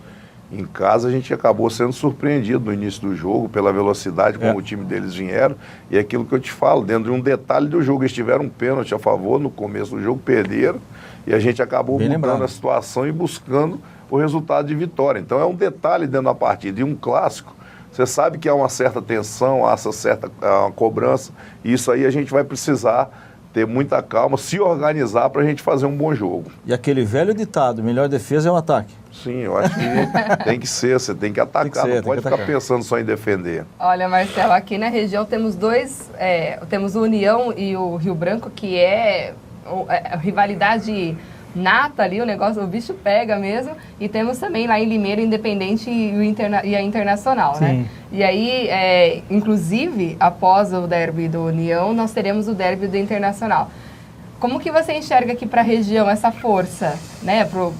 em casa, a gente acabou sendo surpreendido no início do jogo pela velocidade como o time deles vieram. E é aquilo que eu te falo, dentro de um detalhe do jogo, eles tiveram um pênalti a favor no começo do jogo, perderam, e a gente acabou mudando a situação e buscando o resultado de vitória. Então é um detalhe dentro da partida. E um clássico, você sabe que há uma certa tensão, há essa certa cobrança, e isso aí a gente vai precisar ter muita calma, se organizar para a gente fazer um bom jogo. E aquele velho ditado, melhor defesa é o ataque. Sim, eu acho que tem que ser, você tem que atacar, não pode ficar pensando só em defender. Olha, Marcelo, aqui na região temos temos o União e o Rio Branco, que é rivalidade nata ali, o bicho pega mesmo, e temos também lá em Limeira, Independente e a Internacional, né? E aí, inclusive, após o derby do União, nós teremos o derby do Internacional. Como que você enxerga aqui para a região essa força, né, pro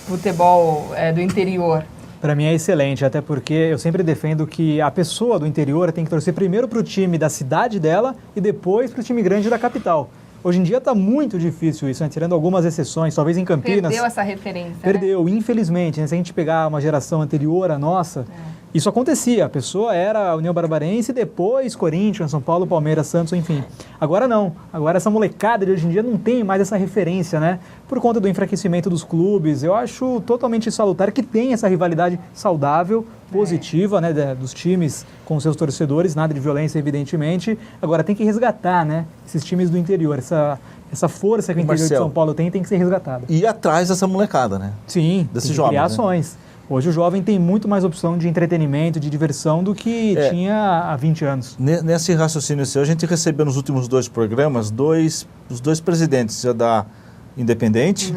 futebol do interior? Para mim é excelente, até porque eu sempre defendo que a pessoa do interior tem que torcer primeiro para o time da cidade dela e depois para o time grande da capital. Hoje em dia está muito difícil isso, né? Tirando algumas exceções, talvez em Campinas. Perdeu essa referência, Perdeu, né? Infelizmente. Né? Se a gente pegar uma geração anterior à nossa, isso acontecia. A pessoa era União Barbarense, depois Corinthians, São Paulo, Palmeiras, Santos, enfim. Agora não. Agora essa molecada de hoje em dia não tem mais essa referência, né? Por conta do enfraquecimento dos clubes. Eu acho totalmente salutar que tem essa rivalidade saudável, positiva, né? Dos times com seus torcedores, nada de violência, evidentemente. Agora tem que resgatar, né? Esses times do interior, essa força que o interior de São Paulo tem que ser resgatada. E ir atrás dessa molecada, né? Sim, desse jovem, criar ações. Hoje o jovem tem muito mais opção de entretenimento, de diversão do que tinha há 20 anos. Nesse raciocínio seu, a gente recebeu nos últimos 2 programas os dois presidentes da Independente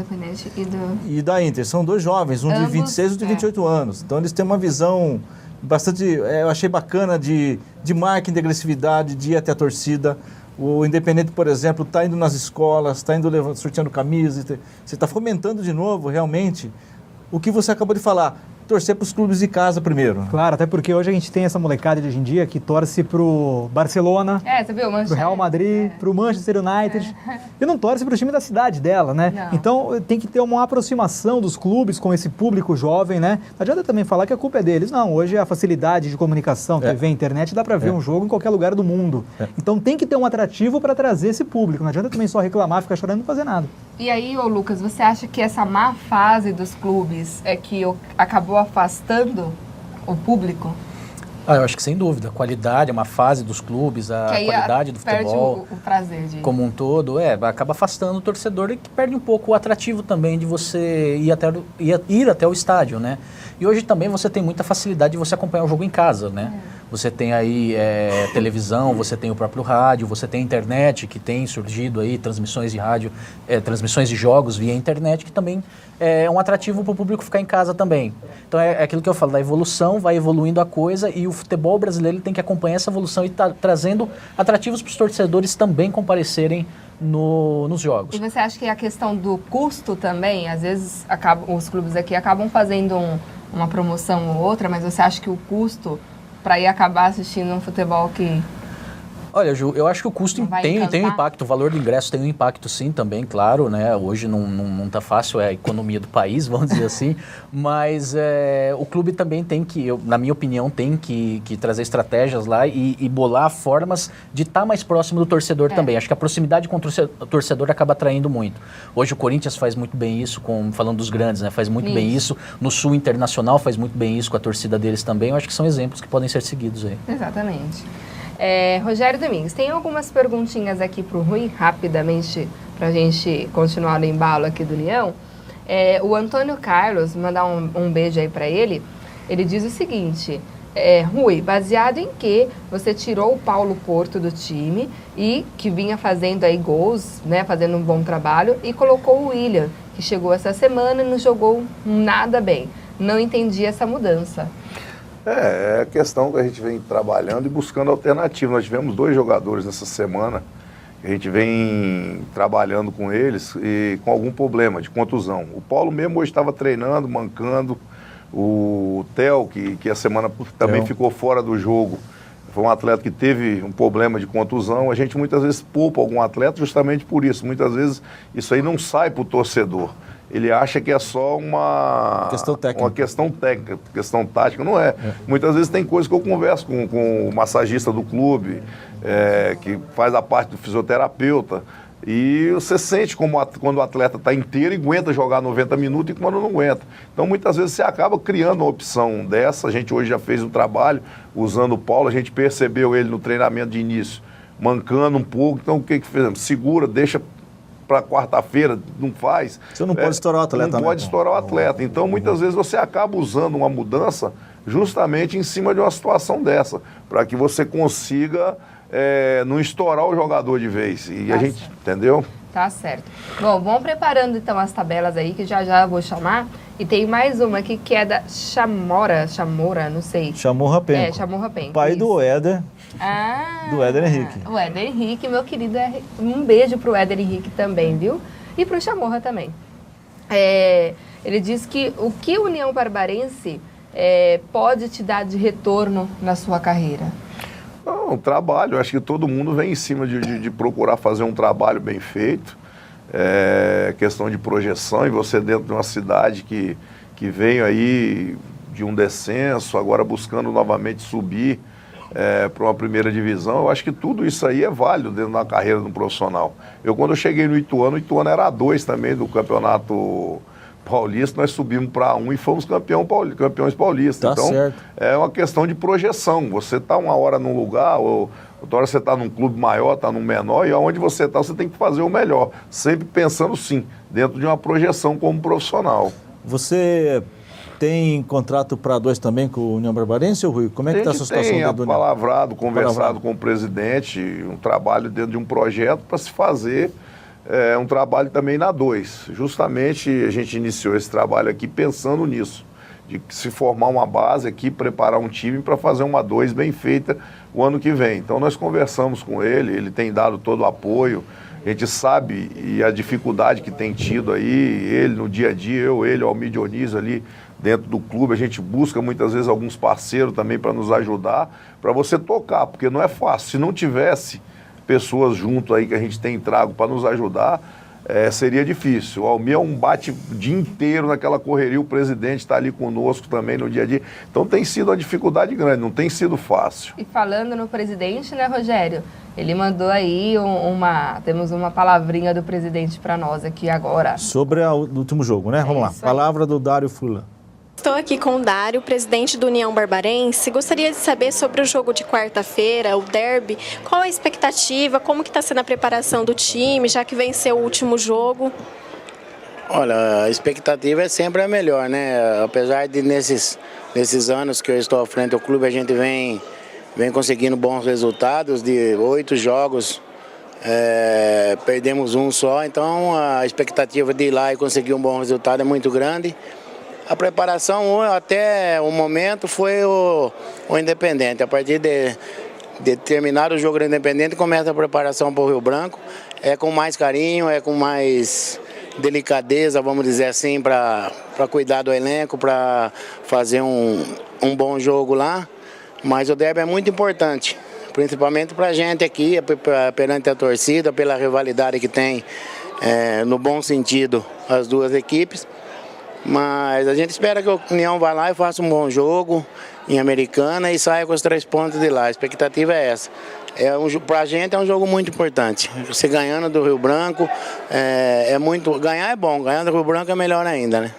e da Inter. São 2 jovens, um de 26 e um de 28 anos. Então eles têm uma visão bastante, eu achei bacana, de marketing, de agressividade, de ir até a torcida. O Independente, por exemplo, está indo nas escolas, está indo sorteando camisas. Você está fomentando de novo, realmente, o que você acabou de falar. Torcer para os clubes de casa primeiro. Claro, até porque hoje a gente tem essa molecada de hoje em dia que torce pro Barcelona, você viu? Pro Real Madrid, pro Manchester United, e não torce pro time da cidade dela, né? Não. Então tem que ter uma aproximação dos clubes com esse público jovem, né? Não adianta também falar que a culpa é deles. Não, hoje a facilidade de comunicação, TV, internet, dá para ver um jogo em qualquer lugar do mundo. Então tem que ter um atrativo para trazer esse público. Não adianta também só reclamar, ficar chorando e não fazer nada. E aí, Lucas, você acha que essa má fase dos clubes é que acabou afastando o público? Eu acho que sem dúvida. A qualidade, uma fase dos clubes, a qualidade do futebol o prazer de... como um todo, acaba afastando o torcedor e que perde um pouco o atrativo também de você ir até o estádio, né? E hoje também você tem muita facilidade de você acompanhar o jogo em casa, né? você tem aí televisão, você tem o próprio rádio, você tem a internet, que tem surgido aí transmissões de rádio, transmissões de jogos via internet, que também é um atrativo para o público ficar em casa também. Então é aquilo que eu falo, da evolução, vai evoluindo a coisa e o futebol brasileiro tem que acompanhar essa evolução e tá trazendo atrativos para os torcedores também comparecerem nos jogos. E você acha que a questão do custo também, às vezes os clubes aqui acabam fazendo uma promoção ou outra, mas você acha que o custo para ir acabar assistindo um futebol que... Olha, Ju, eu acho que o custo tem um impacto, o valor do ingresso tem um impacto sim também, claro, né? Hoje não tá fácil, é a economia do país, vamos dizer assim, mas o clube também tem que, na minha opinião, tem que trazer estratégias lá e bolar formas de estar mais próximo do torcedor também. Acho que a proximidade com o torcedor acaba atraindo muito. Hoje o Corinthians faz muito bem isso, falando dos grandes, né? Faz muito bem isso. No Sul Internacional faz muito bem isso com a torcida deles também. Eu acho que são exemplos que podem ser seguidos aí. Exatamente. Rogério Domingues, tem algumas perguntinhas aqui para o Rui, rapidamente, para a gente continuar no embalo aqui do União. O Antônio Carlos, mandar um beijo aí para ele, ele diz o seguinte, Rui, baseado em que você tirou o Paulo Porto do time e que vinha fazendo aí gols, né, fazendo um bom trabalho, e colocou o William, que chegou essa semana e não jogou nada bem. Não entendi essa mudança. É a questão que a gente vem trabalhando e buscando alternativa. Nós tivemos 2 jogadores nessa semana, a gente vem trabalhando com eles e com algum problema de contusão. O Paulo mesmo hoje estava treinando, mancando. O Theo, que a semana também ficou fora do jogo, foi um atleta que teve um problema de contusão. A gente muitas vezes poupa algum atleta justamente por isso. Muitas vezes isso aí não sai para o torcedor. Ele acha que é só uma questão técnica, questão tática. Não é. Muitas vezes tem coisas que eu converso com o massagista do clube, que faz a parte do fisioterapeuta, e você sente quando o atleta está inteiro e aguenta jogar 90 minutos e quando não aguenta. Então, muitas vezes você acaba criando uma opção dessa. A gente hoje já fez um trabalho usando o Paulo, a gente percebeu ele no treinamento de início, mancando um pouco. Então, o que fizemos? Segura, deixa para quarta-feira, não faz. Você não pode estourar o atleta. Não pode estourar o atleta. Então, muitas vezes você acaba usando uma mudança justamente em cima de uma situação dessa, para que você consiga não estourar o jogador de vez. E a gente, entendeu? Tá certo. Bom, vamos preparando então as tabelas aí, que já vou chamar. E tem mais uma aqui que é da Chamora, não sei. Chamorra Penco. Chamorra Penco. Pai do Éder. Do Éder Henrique. O Éder Henrique, meu querido, um beijo pro Éder Henrique também, viu? E pro Chamorra também. Ele diz que o que o União Barbarense pode te dar de retorno na sua carreira? Não, trabalho. Acho que todo mundo vem em cima de procurar fazer um trabalho bem feito. Questão de projeção, e você dentro de uma cidade que veio aí de um descenso, agora buscando novamente subir para uma primeira divisão. Eu acho que tudo isso aí é válido dentro da carreira de um profissional. Quando eu cheguei no Ituano, o Ituano era A2 também do campeonanato paulista, nós subimos para A1 e fomos campeões paulistas. Tá então, certo. É uma questão de projeção. Você está uma hora num lugar, ou outra hora você está num clube maior, está num menor, e aonde você está, você tem que fazer o melhor. Sempre pensando, sim, dentro de uma projeção como profissional. Você tem contrato para A2 também com o União Barbarense, ou Rui? Como é que está a sua situação dentro do União? Palavrado, conversado com o presidente, um trabalho dentro de um projeto para se fazer um trabalho também na A2. Justamente a gente iniciou esse trabalho aqui pensando nisso, de se formar uma base aqui, preparar um time para fazer uma A2 bem feita o ano que vem. Então nós conversamos com ele tem dado todo o apoio, a gente sabe e a dificuldade que tem tido aí, ele no dia a dia, ele, o Almir Dionísio ali dentro do clube, a gente busca muitas vezes alguns parceiros também para nos ajudar, para você tocar, porque não é fácil. Se não tivesse pessoas junto aí que a gente tem trago para nos ajudar, seria difícil. O Almir bate o dia inteiro naquela correria, o presidente está ali conosco também no dia a dia. Então tem sido uma dificuldade grande, não tem sido fácil. E falando no presidente, né, Rogério? Ele mandou aí temos uma palavrinha do presidente para nós aqui agora. Sobre o último jogo, né? Vamos lá. Palavra do Dário Fula. Estou aqui com o Dário, presidente do União Barbarense. Gostaria de saber sobre o jogo de quarta-feira, o derby. Qual a expectativa? Como que está sendo a preparação do time, já que venceu o último jogo? Olha, a expectativa é sempre a melhor, né? Apesar de nesses anos que eu estou à frente do clube, a gente vem vem conseguindo bons resultados. De 8 jogos, perdemos um só, então a expectativa de ir lá e conseguir um bom resultado é muito grande. A preparação até o momento foi o Independente. A partir de terminar o jogo do Independente, começa a preparação para o Rio Branco. É com mais carinho, é com mais delicadeza, vamos dizer assim, para cuidar do elenco, para fazer um bom jogo lá. Mas o derby é muito importante, principalmente para a gente aqui, perante a torcida, pela rivalidade que tem, no bom sentido, as duas equipes. Mas a gente espera que o União vá lá e faça um bom jogo em Americana e saia com os 3 pontos de lá. A expectativa é essa. Para a gente é um jogo muito importante. Você ganhando do Rio Branco, ganhar é bom, ganhar do Rio Branco é melhor ainda, né?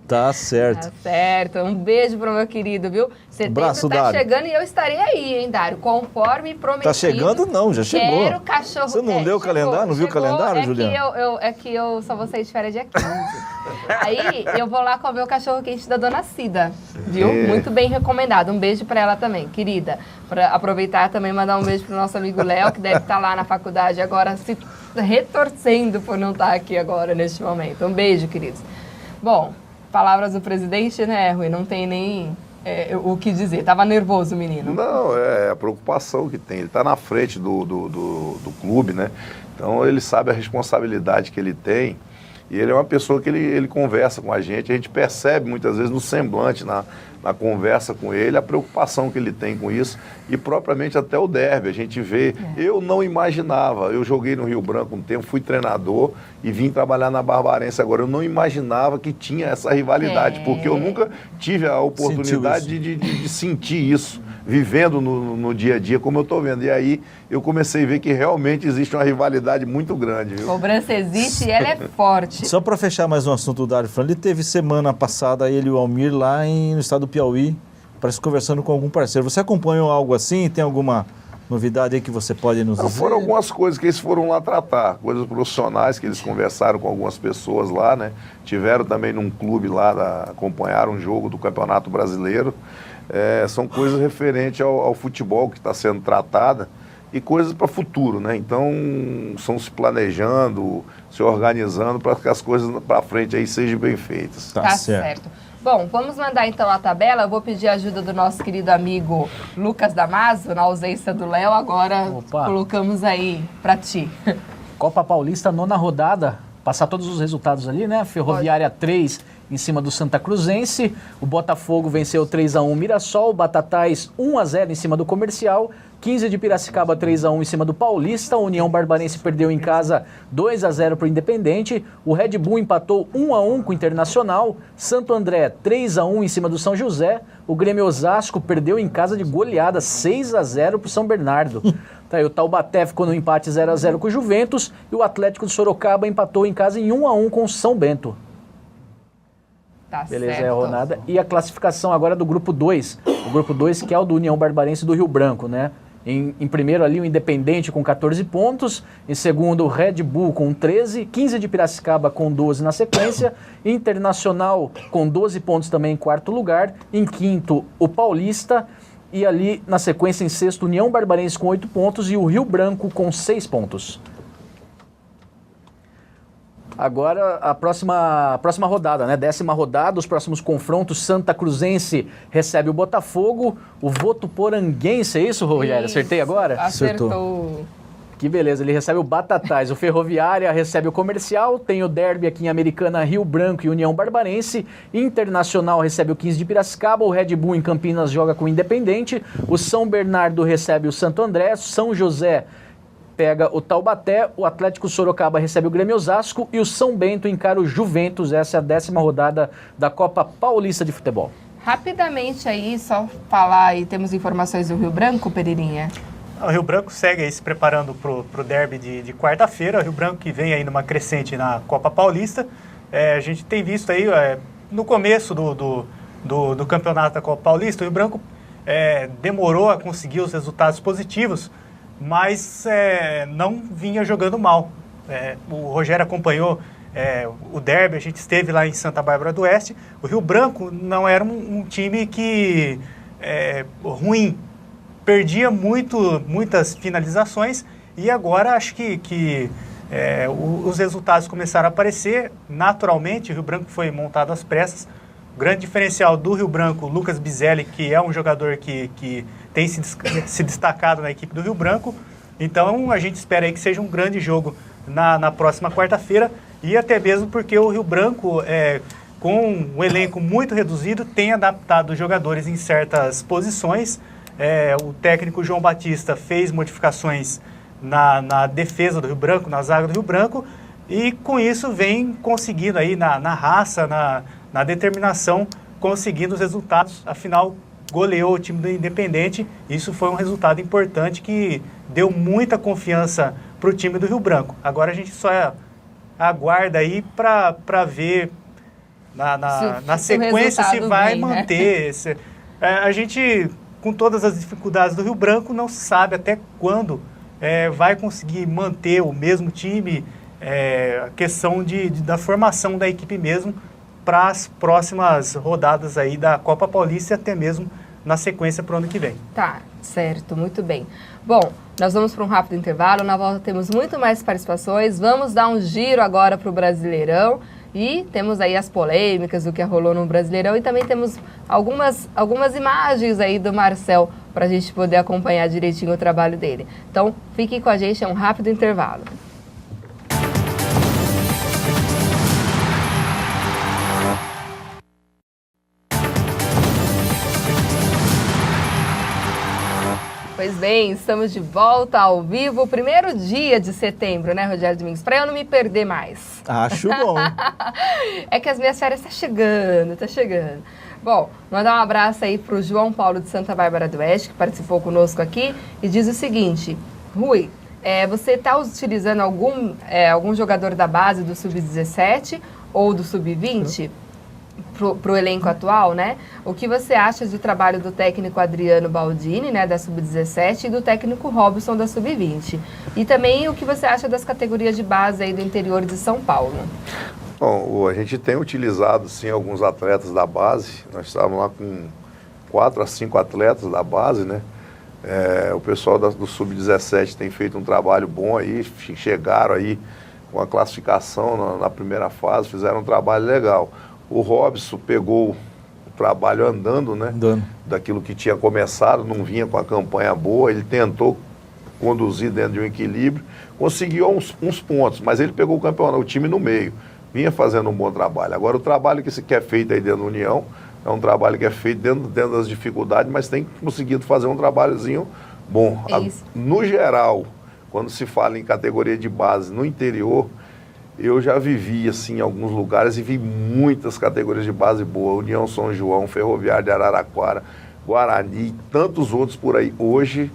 Tá certo. Tá certo. Um beijo pro meu querido, viu? Setembro Abraço, tá Dário. chegando e eu estarei aí, hein, Dário? Conforme prometido. Tá chegando? Não, já chegou. Quero cachorro. Você não leu o calendário? Não viu o calendário, Juliana? É que eu só vou sair de férias dia 15. Aí eu vou lá comer o cachorro quente da Dona Cida, viu? Muito bem recomendado. Um beijo pra ela também, querida. Pra aproveitar também, mandar um beijo pro nosso amigo Léo, que deve estar lá na faculdade agora, se retorcendo por não estar aqui agora, neste momento. Um beijo, queridos. Bom, palavras do presidente, né, Rui? Não tem nem o que dizer. Tava nervoso o menino. Não, é a preocupação que tem. Ele está na frente do clube, né? Então ele sabe a responsabilidade que ele tem. E ele é uma pessoa que ele conversa com a gente percebe muitas vezes no semblante, na conversa com ele, a preocupação que ele tem com isso e propriamente até o derby. A gente vê, eu não imaginava, eu joguei no Rio Branco um tempo, fui treinador e vim trabalhar na Barbarense agora. Eu não imaginava que tinha essa rivalidade, porque eu nunca tive a oportunidade de sentir isso, vivendo no dia a dia como eu estou vendo. E aí eu comecei a ver que realmente existe uma rivalidade muito grande. Viu? Cobrança existe e ela é forte. Só para fechar mais um assunto do Dário Franco, ele teve semana passada, ele e o Almir, lá no estado do Piauí, parece conversando com algum parceiro. Você acompanhou algo assim? Tem alguma novidade aí que você pode nos dizer? Foram algumas coisas que eles foram lá tratar, coisas profissionais que eles conversaram com algumas pessoas lá, né? Tiveram também num clube lá, acompanharam um jogo do Campeonato Brasileiro. São coisas referentes ao futebol que está sendo tratada e coisas para o futuro, né? Então, estão se planejando, se organizando para que as coisas para frente aí sejam bem feitas. Tá certo. Bom, vamos mandar então a tabela. Eu vou pedir a ajuda do nosso querido amigo Lucas Damasio, na ausência do Léo. Agora colocamos aí para ti. Copa Paulista, 9ª rodada. Passar todos os resultados ali, né? Ferroviária 3 em cima do Santa Cruzense. O Botafogo venceu 3-1 Mirassol. Batatais 1-0 em cima do Comercial. 15 de Piracicaba 3-1 em cima do Paulista. A União Barbarense perdeu em casa 2-0 para o Independente. O Red Bull empatou 1-1 com o Internacional. Santo André 3-1 em cima do São José. O Grêmio Osasco perdeu em casa de goleada 6-0 para o São Bernardo. Tá aí, o Taubaté ficou no empate 0-0 com o Juventus. E o Atlético de Sorocaba empatou em casa em 1-1 com o São Bento. Tá beleza, certo. é a rodada. E a classificação agora do grupo 2. O grupo 2 que é o do União Barbarense do Rio Branco, né? Em primeiro ali o Independente com 14 pontos, em segundo o Red Bull com 13, 15 de Piracicaba com 12 na sequência, Internacional com 12 pontos também em quarto lugar, em quinto o Paulista e ali na sequência em sexto União Barbarense com 8 pontos e o Rio Branco com 6 pontos. Agora a próxima rodada, né? 10ª rodada, os próximos confrontos, Santa Cruzense recebe o Botafogo, o Votuporanguense, é isso, Rogério? Acertei agora? Acertou. Que beleza, ele recebe o Batatais, o Ferroviária recebe o Comercial, tem o derby aqui em Americana, Rio Branco e União Barbarense, Internacional recebe o 15 de Piracicaba, o Red Bull em Campinas joga com o Independente, o São Bernardo recebe o Santo André, São José pega o Taubaté, o Atlético Sorocaba recebe o Grêmio Osasco e o São Bento encara o Juventus. Essa é a 10ª rodada da Copa Paulista de Futebol. Rapidamente aí, só falar e temos informações do Rio Branco, Pereirinha? O Rio Branco segue aí se preparando para o derby de quarta-feira. O Rio Branco que vem aí numa crescente na Copa Paulista. A gente tem visto aí, no começo do campeonato da Copa Paulista, o Rio Branco demorou a conseguir os resultados positivos, mas não vinha jogando mal. O Rogério acompanhou o derby, a gente esteve lá em Santa Bárbara do Oeste. O Rio Branco não era um time ruim, perdia muitas finalizações e agora acho que os resultados começaram a aparecer naturalmente. O Rio Branco foi montado às pressas. O grande diferencial do Rio Branco, Lucas Bizelli, que é um jogador que tem se destacado na equipe do Rio Branco. Então a gente espera aí que seja um grande jogo na próxima quarta-feira, e até mesmo porque o Rio Branco, com um elenco muito reduzido, tem adaptado os jogadores em certas posições. O técnico João Batista fez modificações na defesa do Rio Branco, na zaga do Rio Branco, e com isso vem conseguindo aí na raça, na determinação, conseguindo os resultados. Afinal, goleou o time do Independente. Isso foi um resultado importante que deu muita confiança para o time do Rio Branco. Agora a gente só aguarda aí para ver na sequência se vai manter. A gente, com todas as dificuldades do Rio Branco, não sabe até quando vai conseguir manter o mesmo time, a questão da formação da equipe mesmo, para as próximas rodadas aí da Copa Paulista e até mesmo na sequência para o ano que vem. Tá, certo, muito bem. Bom, nós vamos para um rápido intervalo, na volta temos muito mais participações, vamos dar um giro agora para o Brasileirão e temos aí as polêmicas do que rolou no Brasileirão e também temos algumas imagens aí do Marcel para a gente poder acompanhar direitinho o trabalho dele. Então, fiquem com a gente, é um rápido intervalo. Pois bem, estamos de volta ao vivo, primeiro dia de setembro, né, Rogério Domingos? Para eu não me perder mais. Acho bom. É que as minhas férias tá chegando. Bom, mandar um abraço aí para o João Paulo de Santa Bárbara do Oeste, que participou conosco aqui, e diz o seguinte: Rui, você está utilizando algum jogador da base do Sub-17 ou do Sub-20? Para o elenco atual, né? O que você acha do trabalho do técnico Adriano Baldini, né, da Sub-17, e do técnico Robson, da Sub-20? E também o que você acha das categorias de base aí do interior de São Paulo? Bom, a gente tem utilizado, sim, alguns atletas da base. Nós estávamos lá com 4 a 5 atletas da base, né? O pessoal do Sub-17 tem feito um trabalho bom aí, chegaram aí com a classificação na primeira fase, fizeram um trabalho legal. O Robson pegou o trabalho andando, né? Daquilo que tinha começado, não vinha com a campanha boa, ele tentou conduzir dentro de um equilíbrio, conseguiu uns pontos, mas ele pegou o time no meio, vinha fazendo um bom trabalho. Agora, o trabalho que é feito aí dentro da União, é um trabalho que é feito dentro das dificuldades, mas tem conseguido fazer um trabalhozinho bom. No geral, quando se fala em categoria de base no interior, eu já vivi, assim, em alguns lugares e vi muitas categorias de base boa. União São João, Ferroviário de Araraquara, Guarani e tantos outros por aí. Hoje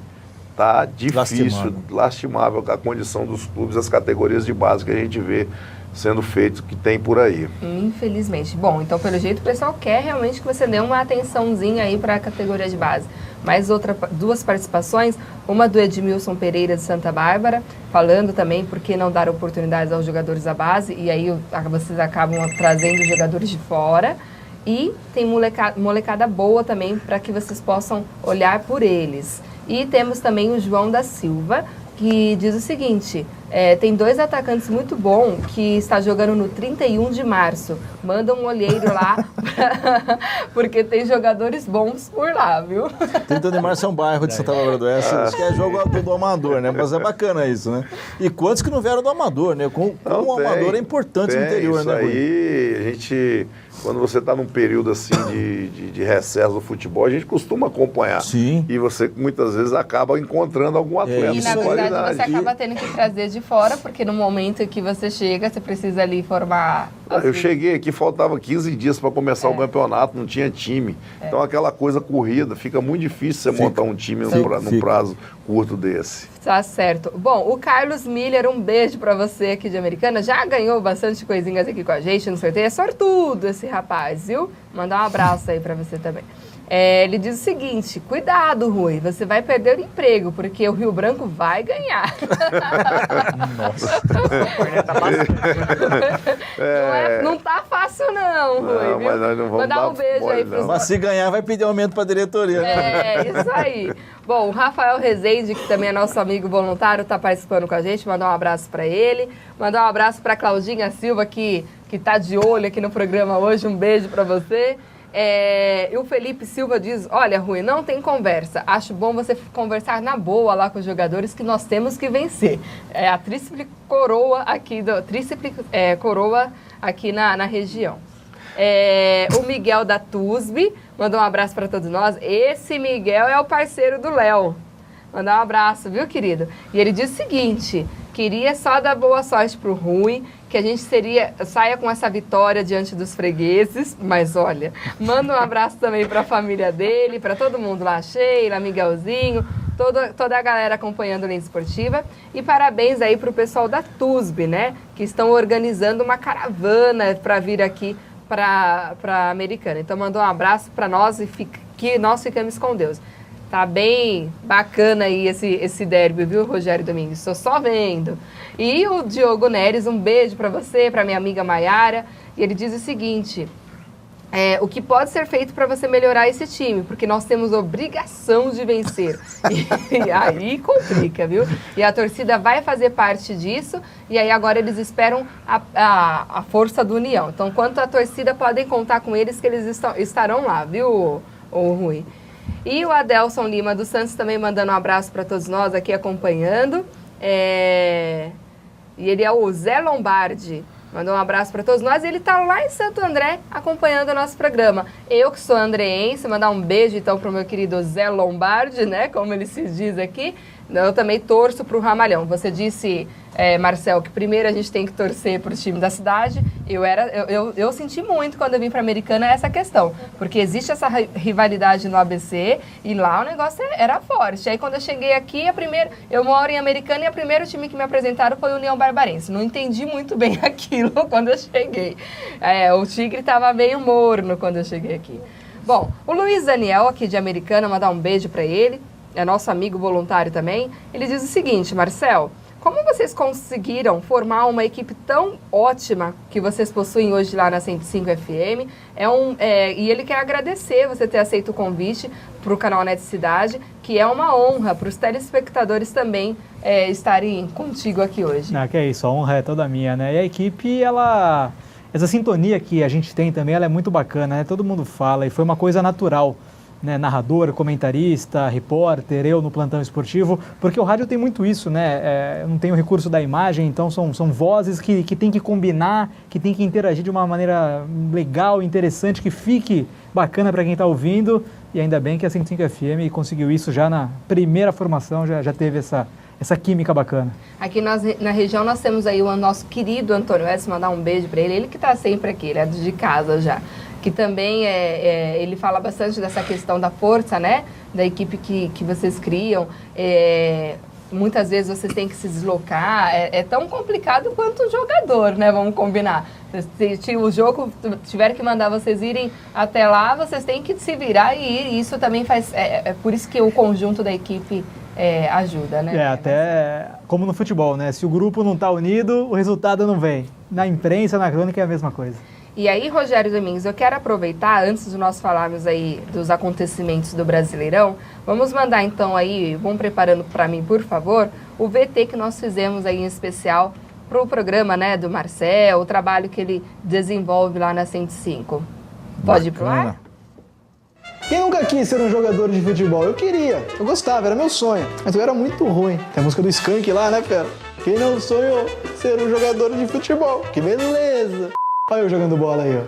está difícil, lastimável a condição dos clubes, as categorias de base que a gente vê sendo feito, que tem por aí. Infelizmente. Bom, então, pelo jeito, o pessoal quer realmente que você dê uma atençãozinha aí para a categoria de base. Mais duas participações, uma do Edmilson Pereira de Santa Bárbara, falando também por que não dar oportunidades aos jogadores da base, e aí vocês acabam trazendo jogadores de fora. E tem molecada boa também para que vocês possam olhar por eles. E temos também o João da Silva, que diz o seguinte: tem 2 atacantes muito bons que está jogando no 31 de março. Manda um olheiro lá, porque tem jogadores bons por lá, viu? 30 de março é um bairro de Santa Bárbara do Oeste. Acho que é jogo do amador, né? Mas é bacana isso, né? E quantos que não vieram do amador, né? O amador é importante no interior, isso, né? Aí, a gente, quando você está num período assim de recesso do futebol, a gente costuma acompanhar. Sim. E você muitas vezes acaba encontrando algum atleta E na verdade você acaba tendo que trazer de fora, porque no momento em que você chega, você precisa ali formar... Eu cheguei aqui, faltava 15 dias para começar o campeonato, não tinha time. Então aquela coisa corrida, fica muito difícil você montar um time num prazo curto desse. Tá certo. Bom, o Carlos Miller, um beijo pra você aqui de Americana, já ganhou bastante coisinhas aqui com a gente no sorteio. É sortudo esse rapaz, viu? Mandar um abraço aí para você também. Ele diz o seguinte: cuidado, Rui, você vai perder o emprego, porque o Rio Branco vai ganhar. Nossa. Não tá fácil não, Rui, viu? Mas nós não vamos Mandar um dar beijo aí mole, pros... Mas se ganhar, vai pedir aumento para a diretoria. Né? Isso aí. Bom, o Rafael Rezende, que também é nosso amigo voluntário, está participando com a gente. Mandar um abraço para ele. Mandar um abraço para Claudinha Silva, que tá de olho aqui no programa hoje. Um beijo para você. E o Felipe Silva diz: olha, Rui, não tem conversa. Acho bom você conversar na boa lá com os jogadores, que nós temos que vencer. É a tríplice coroa aqui na região. O Miguel da TUSB mandou um abraço para todos nós. Esse Miguel é o parceiro do Léo. Mandar um abraço, viu, querido? E ele diz o seguinte: queria só dar boa sorte pro Rui, que a gente saia com essa vitória diante dos fregueses, mas olha, manda um abraço também para a família dele, para todo mundo lá, Sheila, Miguelzinho, toda a galera acompanhando a Lente Esportiva, e parabéns aí pro pessoal da TUSB, né, que estão organizando uma caravana para vir aqui para Americana. Então mandou um abraço para nós e que nós ficamos com Deus. Tá bem bacana aí esse derby, viu, Rogério Domingues? Estou só vendo. E o Diogo Neres, um beijo para você, para minha amiga Maiara. E ele diz o seguinte: o que pode ser feito para você melhorar esse time? Porque nós temos obrigação de vencer. E aí complica, viu? E a torcida vai fazer parte disso. E aí agora eles esperam a força do União. Então, quanto à torcida, podem contar com eles, que eles estarão lá, viu, o Rui? E o Adelson Lima dos Santos também mandando um abraço para todos nós aqui acompanhando. E ele é o Zé Lombardi. Mandou um abraço para todos nós. Ele está lá em Santo André acompanhando o nosso programa. Eu que sou andreense, mandar um beijo então para o meu querido Zé Lombardi, né? Como ele se diz aqui. Eu também torço para o Ramalhão. Você disse, Marcel, que primeiro a gente tem que torcer para o time da cidade. Eu senti muito quando eu vim para a Americana essa questão, porque existe essa rivalidade no ABC e lá o negócio era forte. Aí quando eu cheguei aqui, eu moro em Americana e o primeiro time que me apresentaram foi o União Barbarense. Não entendi muito bem aquilo quando eu cheguei. O Tigre estava meio morno quando eu cheguei aqui. Bom, o Luiz Daniel, aqui de Americana, mandar um beijo para ele. É nosso amigo voluntário também. Ele diz o seguinte: Marcel, como vocês conseguiram formar uma equipe tão ótima que vocês possuem hoje lá na 105 FM? E ele quer agradecer você ter aceito o convite para o canal Net Cidade, que é uma honra para os telespectadores também estarem contigo aqui hoje. Que é isso, a honra é toda minha, né? E a equipe, essa sintonia que a gente tem também, ela é muito bacana, né? Todo mundo fala e foi uma coisa natural. Né, narrador, comentarista, repórter, eu no plantão esportivo, porque o rádio tem muito isso, né? Eu não tenho o recurso da imagem, então são vozes que tem que combinar, que tem que interagir de uma maneira legal, interessante, que fique bacana para quem está ouvindo, e ainda bem que a 105 FM conseguiu isso já na primeira formação, já teve essa química bacana. Aqui na região nós temos aí o nosso querido Antônio Edson, mandar um beijo para ele que está sempre aqui, ele é de casa já. Que também ele fala bastante dessa questão da força, né? Da equipe que vocês criam. Muitas vezes vocês têm que se deslocar. É tão complicado quanto o jogador, né? Vamos combinar. Se o jogo tiver que mandar vocês irem até lá, vocês têm que se virar e ir. E isso também faz... É por isso que o conjunto da equipe ajuda, né? Até como no futebol, né? Se o grupo não está unido, o resultado não vem. Na imprensa, na crônica é a mesma coisa. E aí, Rogério Domingues, eu quero aproveitar, antes de nós falarmos aí dos acontecimentos do Brasileirão, vamos mandar então aí, vão preparando para mim, por favor, o VT que nós fizemos aí em especial para o programa, né, do Marcel, o trabalho que ele desenvolve lá na 105. Pode ir pro ar? Quem nunca quis ser um jogador de futebol? Eu queria, eu gostava, era meu sonho, mas eu era muito ruim. Tem a música do Skank lá, né, fera? Quem não sonhou ser um jogador de futebol? Que beleza! Olha eu jogando bola aí, ó.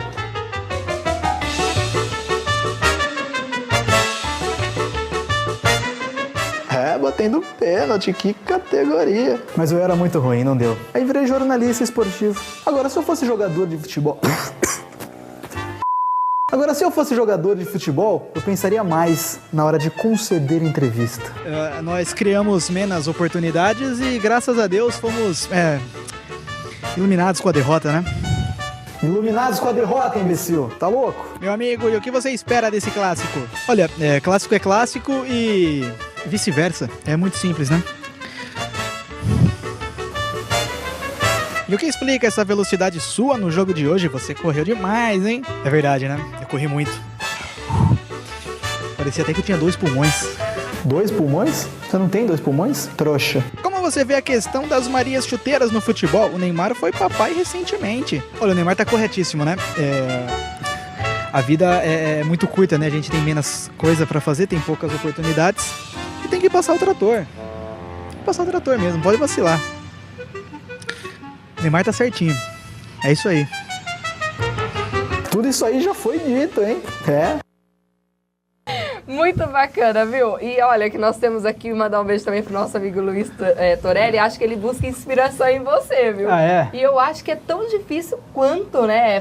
Batendo pênalti, que categoria. Mas eu era muito ruim, não deu. Aí virei jornalista esportivo. Agora, se eu fosse jogador de futebol... eu pensaria mais na hora de conceder entrevista. Nós criamos menos oportunidades e, graças a Deus, fomos iluminados com a derrota, né? Iluminados com a derrota, imbecil. Tá louco? Meu amigo, e o que você espera desse clássico? Olha, clássico é clássico e vice-versa. É muito simples, né? E o que explica essa velocidade sua no jogo de hoje? Você correu demais, hein? É verdade, né? Eu corri muito. Parecia até que eu tinha 2 pulmões. 2 pulmões? Você não tem 2 pulmões? Trouxa. Como você vê a questão das Marias chuteiras no futebol? O Neymar foi papai recentemente. Olha, o Neymar tá corretíssimo, né? A vida é muito curta, né? A gente tem menos coisa pra fazer, tem poucas oportunidades. E tem que passar o trator. Tem que passar o trator mesmo, não pode vacilar. O Neymar tá certinho. É isso aí. Tudo isso aí já foi dito, hein? Muito bacana, viu? E olha que nós temos aqui, mandar um beijo também pro nosso amigo Luiz Torelli. Acho que ele busca inspiração em você, viu? Ah, é? E eu acho que é tão difícil quanto, né,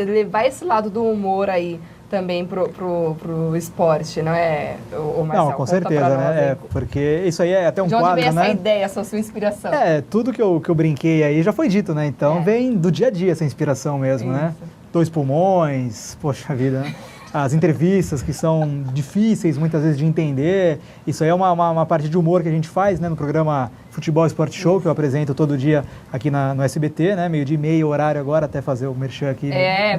levar esse lado do humor aí também pro esporte, não é, o Marcel? Não, com certeza, né? Porque isso aí é até um de onde quadro, vem né? essa ideia, essa sua inspiração? Tudo que eu brinquei aí já foi dito, né? Então vem do dia a dia essa inspiração mesmo, né? 2 pulmões, poxa vida, né? As entrevistas que são difíceis muitas vezes de entender. Isso aí é uma parte de humor que a gente faz, né, no programa Futebol Esporte Show, que eu apresento todo dia aqui no SBT, né? 12:30, horário agora, até fazer o merchan aqui.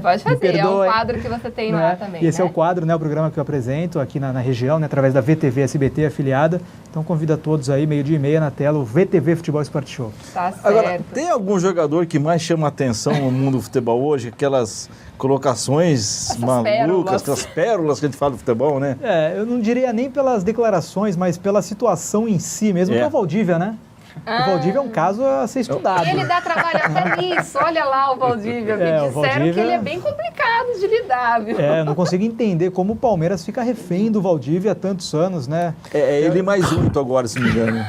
Pode fazer, é um quadro que você tem lá também. E esse é o quadro, né? O programa que eu apresento aqui na região, né, através da VTV SBT afiliada. Então convido a todos aí, 12:30 na tela, o VTV Futebol Esporte Show. Tá certo. Agora, tem algum jogador que mais chama atenção no mundo do futebol hoje? Aquelas colocações malucas, aquelas pérolas que a gente fala do futebol, né? Eu não diria nem pelas declarações, mas pela situação em si mesmo, que é o Valdívia, né? O Valdívia é um caso a ser estudado. Ele dá trabalho até nisso. Olha lá o Valdívia. Me disseram que ele é bem complicado de lidar, viu? Eu não consigo entender como o Palmeiras fica refém do Valdívia há tantos anos, né? Ele mais 8 agora, se não me engano.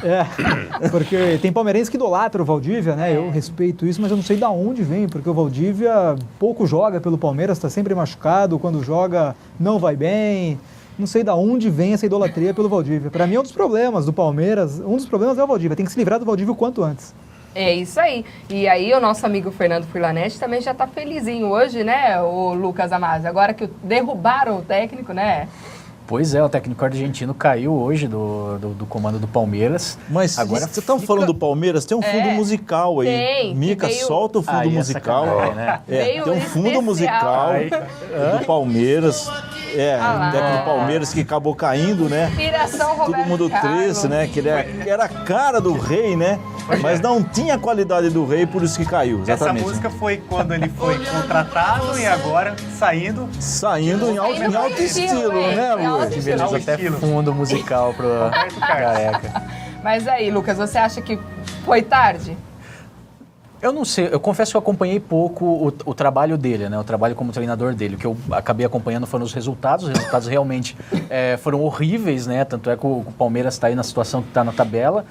Porque tem palmeirense que idolatra o Valdívia, né? Eu respeito isso, mas eu não sei de onde vem, porque o Valdívia pouco joga pelo Palmeiras, está sempre machucado, quando joga não vai bem. Não sei de onde vem essa idolatria pelo Valdívia. Para mim, um dos problemas do Palmeiras, um dos problemas é o Valdívia. Tem que se livrar do Valdívia o quanto antes. É isso aí. E aí o nosso amigo Fernando Furlanete também já tá felizinho hoje, né, o Lucas Amazio? Agora que derrubaram o técnico, né? Pois é, o técnico argentino caiu hoje do comando do Palmeiras. Mas agora você está falando do Palmeiras, tem um fundo musical aí. Tem. Mica, solta o fundo musical. Tem um fundo musical do Palmeiras. O técnico do Palmeiras que acabou caindo, né? Inspiração Roberto Todo mundo triste, né? Que ele era a cara do rei, né? Mas não tinha a qualidade do rei, por isso que caiu. Exatamente. Essa música foi quando ele foi contratado e agora saindo em alto estilo, né, Lu? Que beleza, até fundo musical pro Careca. Mas aí, Lucas, você acha que foi tarde? Eu não sei, eu confesso que eu acompanhei pouco o trabalho dele, né? O trabalho como treinador dele. O que eu acabei acompanhando foram os resultados. Os resultados realmente foram horríveis, né? Tanto é que o Palmeiras está aí na situação que está na tabela.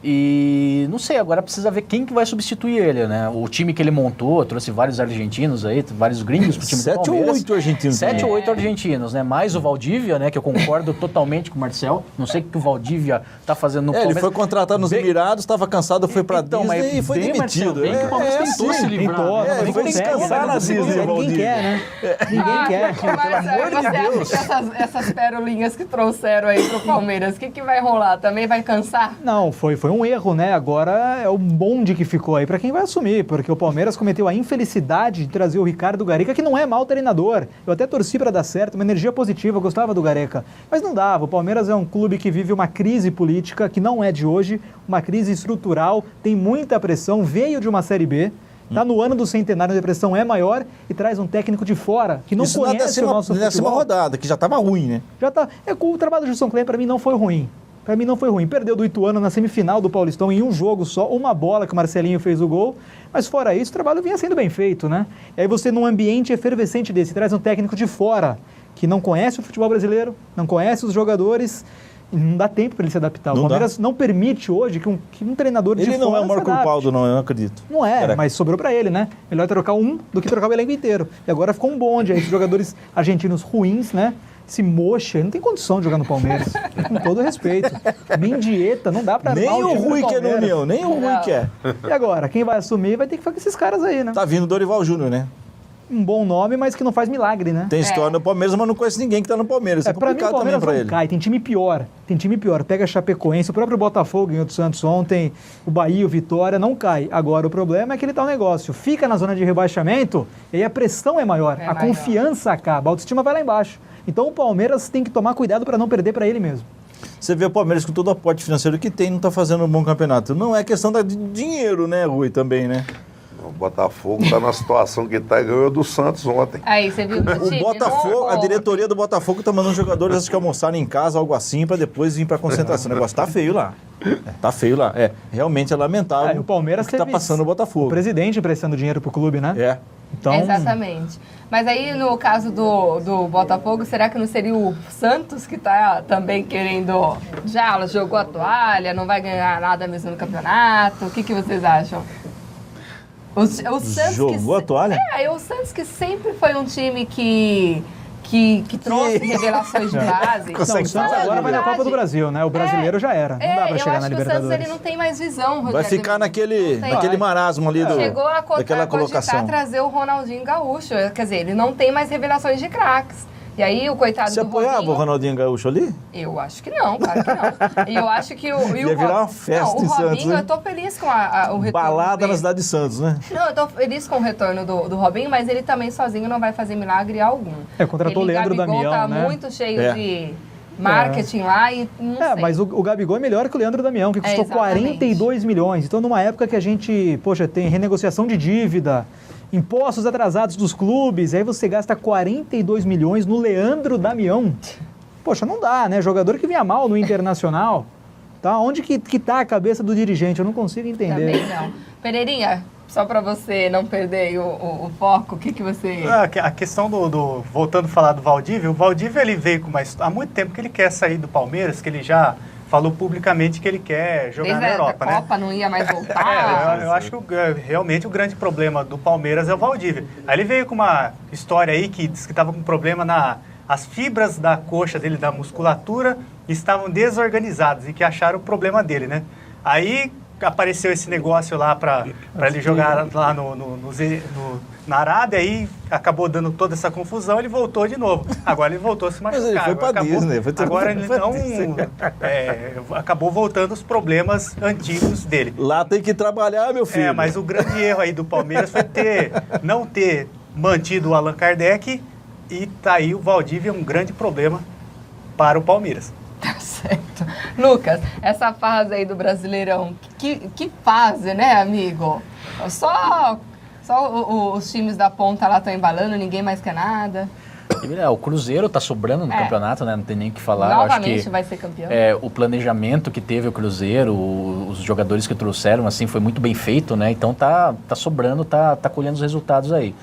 E não sei, agora precisa ver quem que vai substituir ele, né? O time que ele montou, trouxe vários argentinos aí, vários gringos pro time do Palmeiras. 7 ou 8 argentinos. 7 ou 8 argentinos, né? Mais o Valdívia, né? Que eu concordo totalmente com o Marcel. Não sei o que o Valdívia tá fazendo no Palmeiras. Ele foi contratado nos Emirados, estava cansado, foi pra Disney e foi demitido. Marcel, que o Palmeiras tentou se livrar. Ele foi descansar na Disney, Ninguém quer, né? Ninguém quer. Pelo amor de Deus. Essas perolinhas que trouxeram aí pro Palmeiras, o que vai rolar? Também vai cansar? Não, foi um erro, né? Agora é o bonde que ficou aí para quem vai assumir, porque o Palmeiras cometeu a infelicidade de trazer o Ricardo Gareca, que não é mau treinador. Eu até torci para dar certo, uma energia positiva, eu gostava do Gareca. Mas não dava. O Palmeiras é um clube que vive uma crise política, que não é de hoje, uma crise estrutural, tem muita pressão, veio de uma Série B. Está no ano do centenário, a depressão é maior e traz um técnico de fora que não conhece o nosso futebol. Décima rodada, que já estava ruim, né? Já tá. O trabalho do Gilson Klein, para mim, não foi ruim. Para mim não foi ruim. Perdeu do Ituano na semifinal do Paulistão em um jogo só, uma bola que o Marcelinho fez o gol. Mas fora isso, o trabalho vinha sendo bem feito, né? E aí você, num ambiente efervescente desse, traz um técnico de fora que não conhece o futebol brasileiro, não conhece os jogadores, e não dá tempo para ele se adaptar. O Palmeiras não permite hoje que um treinador de fora Ele não é o maior culpado, não, eu não acredito. Não é, mas sobrou para ele, né? Melhor trocar um do que trocar o elenco inteiro. E agora ficou um bonde aí, esses jogadores argentinos ruins, né? Esse Mocha, ele não tem condição de jogar no Palmeiras, com todo respeito. Mendieta, não dá pra... Nem o Rui quer no União, nem o Rui quer. E agora, quem vai assumir vai ter que ficar com esses caras aí, né? Tá vindo o Dorival Júnior, né? um bom nome, mas que não faz milagre, né? Tem história no Palmeiras, mas não conhece ninguém que tá no Palmeiras. É pra mim o complicado também Palmeiras pra não ele. cai, tem time pior. Pega a Chapecoense, o próprio Botafogo ganhou do Santos ontem, o Bahia, o Vitória, não cai. Agora o problema é que ele tá um negócio, fica na zona de rebaixamento e aí a pressão é maior, a confiança acaba, a autoestima vai lá embaixo. Então o Palmeiras tem que tomar cuidado para não perder para ele mesmo. Você vê o Palmeiras com todo o aporte financeiro que tem, não tá fazendo um bom campeonato. Não é questão de dinheiro, né, Rui, também, né? O Botafogo está na situação que está e ganhou do Santos ontem. Aí, você viu o time? O Botafogo, a diretoria do Botafogo tá mandando jogadores acho que almoçarem em casa, algo assim, para depois vir para concentração. O negócio tá feio lá. Tá feio lá. Realmente é lamentável o Palmeiras o que tá passando o Botafogo. O presidente emprestando dinheiro pro clube, né? Então... Exatamente. Mas aí, no caso do Botafogo, será que não seria o Santos que está também querendo... Já jogou a toalha, não vai ganhar nada mesmo no campeonato? O que vocês acham? O Santos jogou a toalha? O Santos que sempre foi um time que trouxe revelações de base. O Santos agora vai na Copa do Brasil, né? O brasileiro já era. Não dá pra chegar na Libertadores. Eu acho que o Santos ele não tem mais visão, Rogério. Vai ficar naquele marasmo ali Chegou a daquela colocação. trazer o Ronaldinho Gaúcho. Quer dizer, ele não tem mais revelações de craques. E aí o coitado Você apoiava o Ronaldinho Gaúcho ali? Eu acho que não, claro que não. E eu acho que ia virar uma festa em Santos. O Robinho, eu tô feliz com o retorno balada dele. Na cidade de Santos, né? Não, eu tô feliz com o retorno do Robinho, mas ele também sozinho não vai fazer milagre algum. Contratou o Leandro Damião, tá né? muito cheio de marketing lá e não sei. Mas o Gabigol é melhor que o Leandro Damião, que custou 42 milhões. Então, numa época que a gente, tem renegociação de dívida, impostos atrasados dos clubes, aí você gasta 42 milhões no Leandro Damião. Poxa, não dá, né? Jogador que vinha mal no Internacional. Tá? Onde que tá a cabeça do dirigente? Eu não consigo entender. Também não. Pereirinha, só para você não perder o foco, o que você... A questão voltando a falar do Valdívia, o Valdívia ele veio com há muito tempo que ele quer sair do Palmeiras, que ele já falou publicamente que ele quer jogar na Europa, né? A Copa não ia mais voltar. Eu acho que realmente o grande problema do Palmeiras é o Valdívia. Aí ele veio com uma história aí que disse que estava com problema as fibras da coxa dele, da musculatura, estavam desorganizadas e que acharam o problema dele, né? Aí apareceu esse negócio lá para ele jogar lá na Arábia, aí acabou dando toda essa confusão, ele voltou de novo. Agora ele voltou a se machucar. Mas ele foi para Disney. Agora ele acabou voltando os problemas antigos dele. Lá tem que trabalhar, meu filho. Mas o grande erro aí do Palmeiras foi não ter mantido o Allan Kardec, e tá aí o Valdívia é um grande problema para o Palmeiras. Tá certo. Lucas, essa fase aí do Brasileirão, que fase, né, amigo? Só os times da ponta lá estão embalando, ninguém mais quer nada. O Cruzeiro tá sobrando no campeonato, né? Não tem nem o que falar. Novamente Eu acho que, vai ser campeão. O planejamento que teve o Cruzeiro, os jogadores que trouxeram, assim, foi muito bem feito, né? Então tá sobrando, tá colhendo os resultados aí.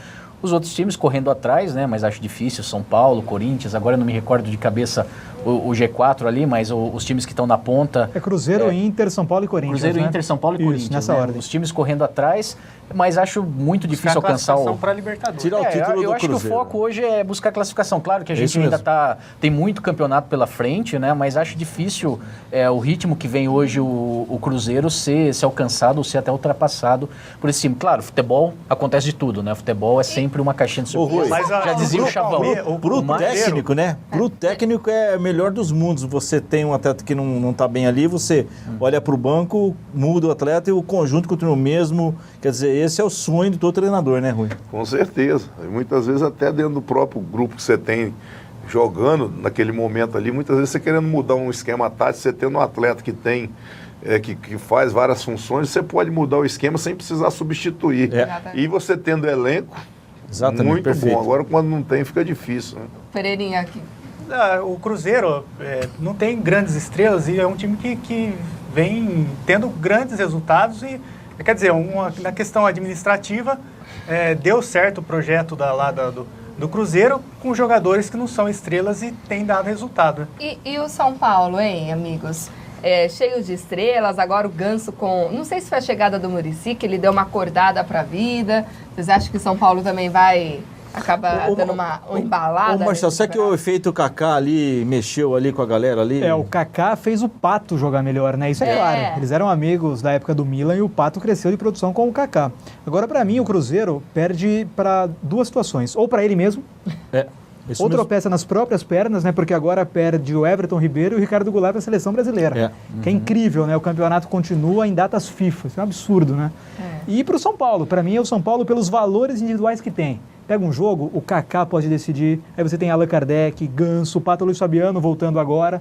Os outros times correndo atrás, né? Mas acho difícil, São Paulo, Corinthians, agora eu não me recordo de cabeça o G4 ali, mas os times que estão na ponta... Cruzeiro, Inter, São Paulo e Corinthians, Cruzeiro, né? Inter, São Paulo e Corinthians, nessa ordem. Os times correndo atrás, mas acho muito difícil alcançar para Libertadores. Tirar o título eu do acho Cruzeiro. que o foco hoje é buscar classificação. Claro que a gente ainda tem muito campeonato pela frente, né? Mas acho difícil o ritmo que vem hoje o Cruzeiro ser alcançado ou ser até ultrapassado por esse time. Claro, futebol acontece de tudo, né? Futebol é sempre uma caixinha de surpresa. Mas já dizia o Chavão. Pro técnico, né? Pro técnico é melhor dos mundos. Você tem um atleta que não tá bem ali, você olha pro banco, muda o atleta e o conjunto continua o mesmo. Quer dizer, esse é o sonho de todo treinador, né, Rui? Com certeza. E muitas vezes até dentro do próprio grupo que você tem jogando naquele momento ali, muitas vezes você querendo mudar um esquema tático, você tendo um atleta que tem... que faz várias funções, você pode mudar o esquema sem precisar substituir. E você tendo elenco, muito perfeito. bom. Agora, quando não tem, fica difícil. Né? Pereirinha aqui. O Cruzeiro não tem grandes estrelas e é um time que vem tendo grandes resultados e, quer dizer, na questão administrativa, deu certo o projeto do Cruzeiro com jogadores que não são estrelas e tem dado resultado. E o São Paulo, hein, amigos? Cheio de estrelas, agora o Ganso não sei se foi a chegada do Muricy, que ele deu uma acordada para a vida. Vocês acham que o São Paulo também vai acaba dando uma embalada. Ô, Marcelo, será que o efeito Kaká ali mexeu ali com a galera ali? O Kaká fez o Pato jogar melhor, né? Isso é claro. Eles eram amigos da época do Milan e o Pato cresceu de produção com o Kaká. Agora, para mim, o Cruzeiro perde para duas situações. Ou para ele mesmo, ou tropeça nas próprias pernas, né? Porque agora perde o Everton Ribeiro e o Ricardo Goulart para a seleção brasileira. Que é incrível, né? O campeonato continua em datas FIFA. Isso é um absurdo, né? E para o São Paulo. Para mim, é o São Paulo pelos valores individuais que tem. Pega um jogo, o Kaká pode decidir, aí você tem Allan Kardec, Ganso, Pato Luiz Fabiano voltando agora.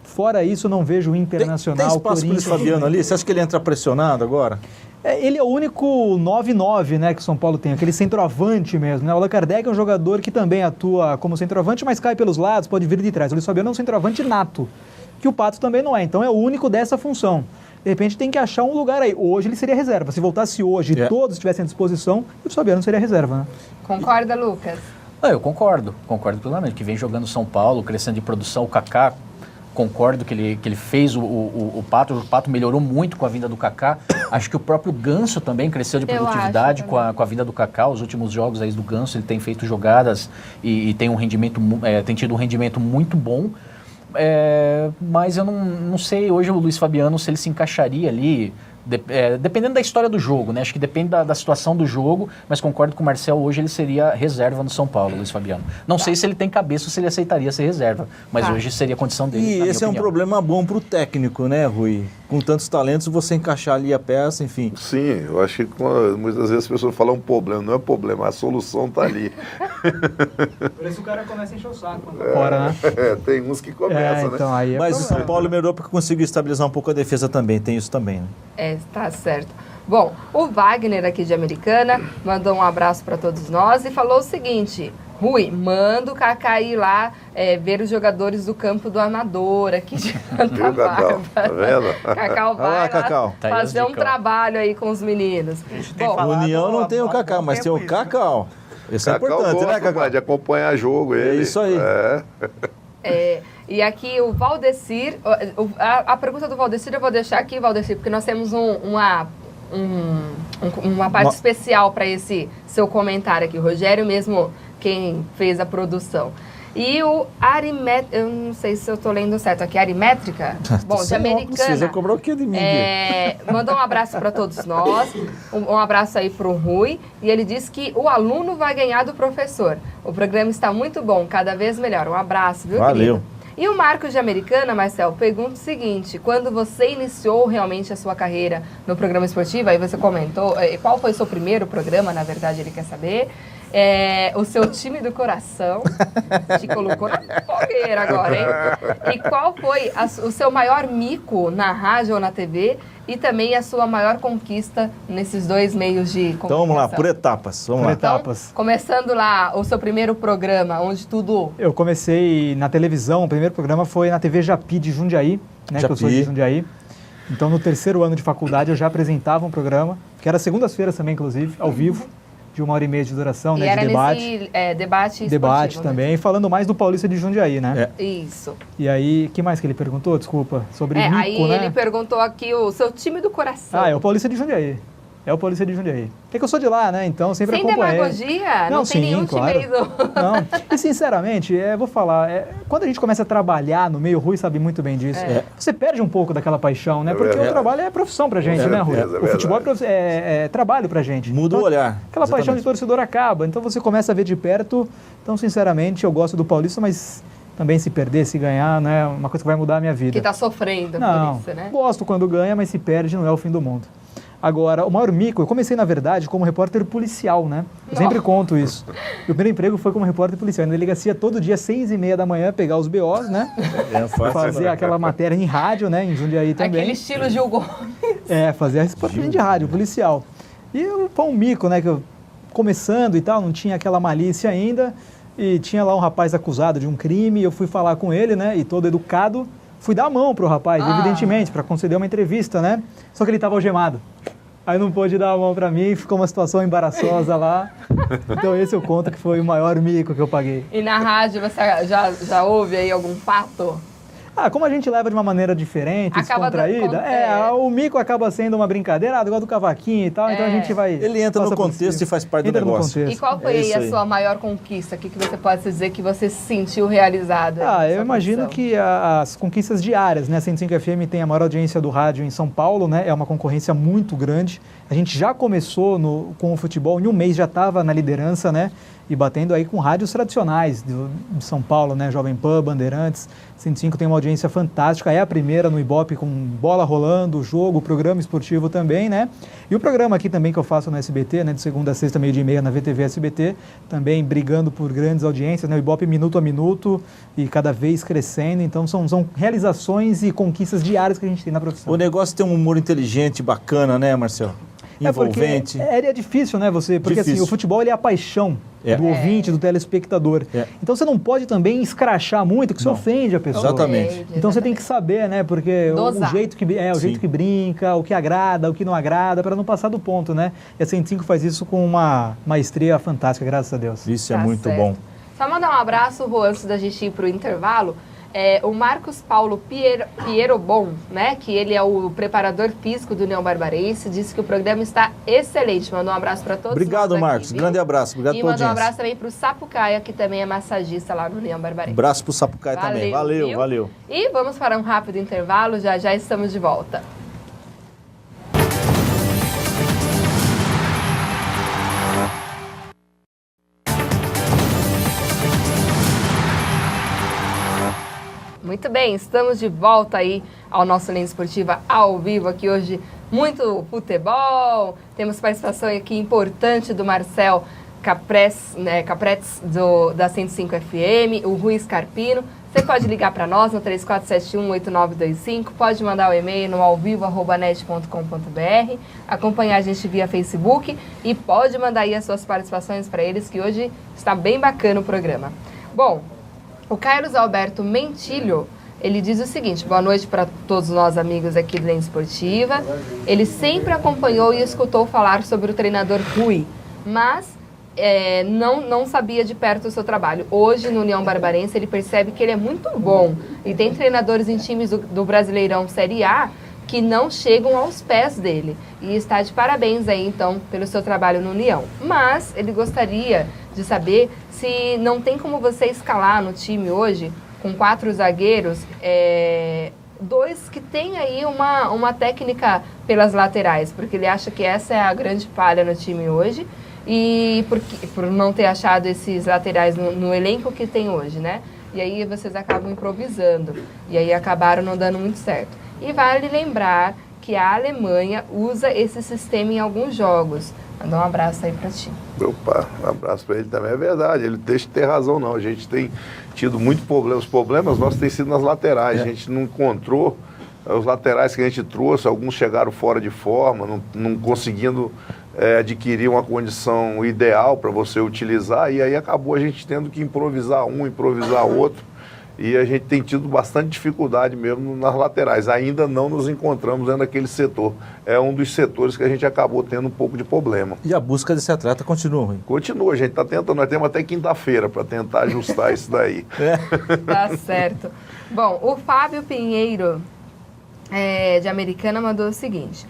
Fora isso, eu não vejo o Internacional. Tem espaço para o Luiz Fabiano ali? Você acha que ele entra pressionado agora? Ele é o único 9-9, né, que o São Paulo tem, aquele centroavante mesmo. Né? O Allan Kardec é um jogador que também atua como centroavante, mas cai pelos lados, pode vir de trás. O Luiz Fabiano é um centroavante nato, que o Pato também não é. Então é o único dessa função. De repente tem que achar um lugar aí. Hoje ele seria reserva. Se voltasse hoje e todos estivessem à disposição, o Fabiano seria reserva, né? Concorda, Lucas? Eu concordo plenamente. Que vem jogando São Paulo, crescendo de produção, o Kaká, concordo que ele fez o Pato melhorou muito com a vinda do Kaká. Acho que o próprio Ganso também cresceu de produtividade com a vinda do Kaká. Os últimos jogos aí do Ganso, ele tem feito jogadas e tem tem tido um rendimento muito bom. Mas eu não sei hoje o Luiz Fabiano se ele se encaixaria ali, dependendo da história do jogo, né? Acho que depende da situação do jogo, mas concordo com o Marcel, hoje ele seria reserva no São Paulo, Luiz Fabiano. Não sei se ele tem cabeça ou se ele aceitaria ser reserva, mas hoje seria a condição dele. E esse é um problema bom para o técnico, né, Rui? Com tantos talentos, você encaixar ali a peça, enfim. Sim, eu acho que muitas vezes as pessoas falam um problema, não é problema, a solução está ali. Por isso o cara começa a encher o saco. Fora, né? Tem uns que começam, então, né? Mas o São Paulo melhorou porque conseguiu estabilizar um pouco a defesa também, tem isso também, né? Tá certo. Bom, o Wagner aqui de Americana mandou um abraço para todos nós e falou o seguinte: Rui, manda o Kaká ir lá ver os jogadores do campo do Amador aqui de Santa Bárbara. Tá vendo? Cacau vai lá fazer um trabalho aí com os meninos. Bom, a União não tem o Kaká, mas tem o Cacau. Isso é importante, né, Cacau? De acompanhar jogo. É isso aí. E aqui o Valdecir, a pergunta do Valdecir eu vou deixar aqui, Valdecir, porque nós temos uma parte especial para esse seu comentário aqui. O Rogério mesmo, quem fez a produção. E o eu não sei se eu estou lendo certo aqui, Arimétrica? Bom, de Americana. Você cobrou o que de mim? Mandou um abraço para todos nós, um abraço aí para o Rui, e ele disse que o aluno vai ganhar do professor. O programa está muito bom, cada vez melhor. Um abraço, viu, Valeu. querido? E o Marcos de Americana, Marcel, pergunta o seguinte: quando você iniciou realmente a sua carreira no programa esportivo, aí você comentou, qual foi o seu primeiro programa, na verdade ele quer saber, o seu time do coração, te colocou na fogueira agora, hein? E qual foi o seu maior mico na rádio ou na TV e também a sua maior conquista nesses dois meios de comunicação? Então vamos lá, por etapas. Então, começando lá, o seu primeiro programa, onde tudo... Eu comecei na televisão, o primeiro programa foi na TV Japi de Jundiaí, né, que eu sou de Jundiaí. Então, no terceiro ano de faculdade, eu já apresentava um programa, que era segundas-feiras também, inclusive, ao vivo, de 1h30 de duração, e né, era de debate. Nesse, debate esportivo, também, falando mais do Paulista de Jundiaí, né? Isso. E aí, o que mais que ele perguntou? Desculpa, sobre mico, aí né? Ele perguntou aqui o seu time do coração. É o Paulista de Jundiaí. É o Paulista de Jundiaí. É que eu sou de lá, né? Então sempre acompanhei. Sem demagogia? Não tem nenhum time aí do... Não. E sinceramente, vou falar, quando a gente começa a trabalhar no meio, o Rui sabe muito bem disso, você perde um pouco daquela paixão, né? Porque o trabalho é profissão pra gente, né, Rui? O futebol é trabalho pra gente. Muda o olhar. Aquela paixão de torcedor acaba. Então você começa a ver de perto. Então, sinceramente, eu gosto do Paulista, mas... também se perder, se ganhar, né? Uma coisa que vai mudar a minha vida. Que tá sofrendo por isso, né? Gosto quando ganha, mas se perde não é o fim do mundo. Agora, o maior mico, eu comecei, na verdade, como repórter policial, né? Eu sempre conto isso. Meu primeiro emprego foi como repórter policial. Na delegacia, todo dia, 6h30 da manhã, pegar os BOs, né? Fazer aquela matéria em rádio, né? Em Jundiaí também. Aquele estilo Gil Gomes. Fazer a reportagem de rádio, policial. E foi um mico, né? Que eu, começando e tal, não tinha aquela malícia ainda. E tinha lá um rapaz acusado de um crime, eu fui falar com ele, né? E todo educado, fui dar a mão pro rapaz, evidentemente, para conceder uma entrevista, né? Só que ele estava algemado. Aí não pôde dar a mão para mim, ficou uma situação embaraçosa lá. Então esse eu conto que foi o maior mico que eu paguei. E na rádio você já ouve aí algum fato? Como a gente leva de uma maneira diferente, Acaba descontraída, o mico acaba sendo uma brincadeira, igual do cavaquinho e tal, então a gente vai... Ele entra no contexto e faz parte do negócio. E qual foi aí a sua maior conquista? O que você pode dizer que você se sentiu realizado? Eu imagino que as conquistas diárias, né? A 105 FM tem a maior audiência do rádio em São Paulo, né? É uma concorrência muito grande. A gente já começou com o futebol, em um mês já estava na liderança, né? E batendo aí com rádios tradicionais de São Paulo, né? Jovem Pan, Bandeirantes. 105 tem uma audiência fantástica, é a primeira no Ibope com bola rolando, jogo, programa esportivo também, né? E o programa aqui também que eu faço no SBT, né? De segunda a sexta, 12:30 na VTV SBT, também brigando por grandes audiências, né? O Ibope minuto a minuto e cada vez crescendo. Então são realizações e conquistas diárias que a gente tem na profissão. O negócio tem um humor inteligente, bacana, né, Marcelo? Envolvente. Porque é difícil, né, porque assim, o futebol ele é a paixão do ouvinte, do telespectador. Então você não pode também escrachar muito, que isso ofende a pessoa. Exatamente. Então você tem que saber, né, porque o jeito que brinca, o que agrada, o que não agrada, para não passar do ponto, né? E a 105 faz isso com uma maestria fantástica, graças a Deus. Isso é muito bom. Só mandar um abraço, Rô, antes da gente ir para o intervalo. O Marcos Paulo Pierobon, né, que ele é o preparador físico do União Barbarense, disse que o programa está excelente. Mandou um abraço para todos. Obrigado, Marcos. Grande abraço. Obrigado pela audiência. E mandou um abraço também para o Sapucaia, que também é massagista lá no União Barbarense. Abraço para o Sapucaia também. Valeu. E vamos para um rápido intervalo, já estamos de volta. Muito bem, estamos de volta aí ao nosso Linha Esportiva ao vivo aqui hoje. Muito futebol, temos participação aqui importante do Marcel Capretes, né, da 105 FM, o Rui Scarpino. Você pode ligar para nós no 3471-8925, pode mandar o e-mail no alvivo@net.com.br, acompanhar a gente via Facebook e pode mandar aí as suas participações para eles, que hoje está bem bacana o programa. Bom, o Carlos Alberto Mentilho, ele diz o seguinte: boa noite para todos nós amigos aqui do Linha Esportiva. Ele sempre acompanhou e escutou falar sobre o treinador Rui, mas não sabia de perto o seu trabalho. Hoje, no União Barbarense, ele percebe que ele é muito bom. E tem treinadores em times do Brasileirão Série A que não chegam aos pés dele. E está de parabéns aí, então, pelo seu trabalho no União. Mas ele gostaria de saber se não tem como você escalar no time hoje, com 4 zagueiros, 2 que tem aí uma técnica pelas laterais, porque ele acha que essa é a grande falha no time hoje, e por não ter achado esses laterais no elenco que tem hoje, né? E aí vocês acabam improvisando, e aí acabaram não dando muito certo. E vale lembrar que a Alemanha usa esse sistema em alguns jogos. Mandar um abraço aí para ti. Opa, um abraço para ele também. É verdade, ele deixa de ter razão não. A gente tem tido muito problema. Os problemas nossos têm sido nas laterais. A gente não encontrou os laterais que a gente trouxe. Alguns chegaram fora de forma, não conseguindo adquirir uma condição ideal para você utilizar. E aí acabou a gente tendo que improvisar um, improvisar outro. E a gente tem tido bastante dificuldade mesmo nas laterais. Ainda não nos encontramos dentro daquele setor. É um dos setores que a gente acabou tendo um pouco de problema. E a busca desse atleta continua, Rui? Continua, a gente está tentando. Nós temos até quinta-feira para tentar ajustar isso daí. Tá certo. Bom, o Fábio Pinheiro, de Americana, mandou o seguinte.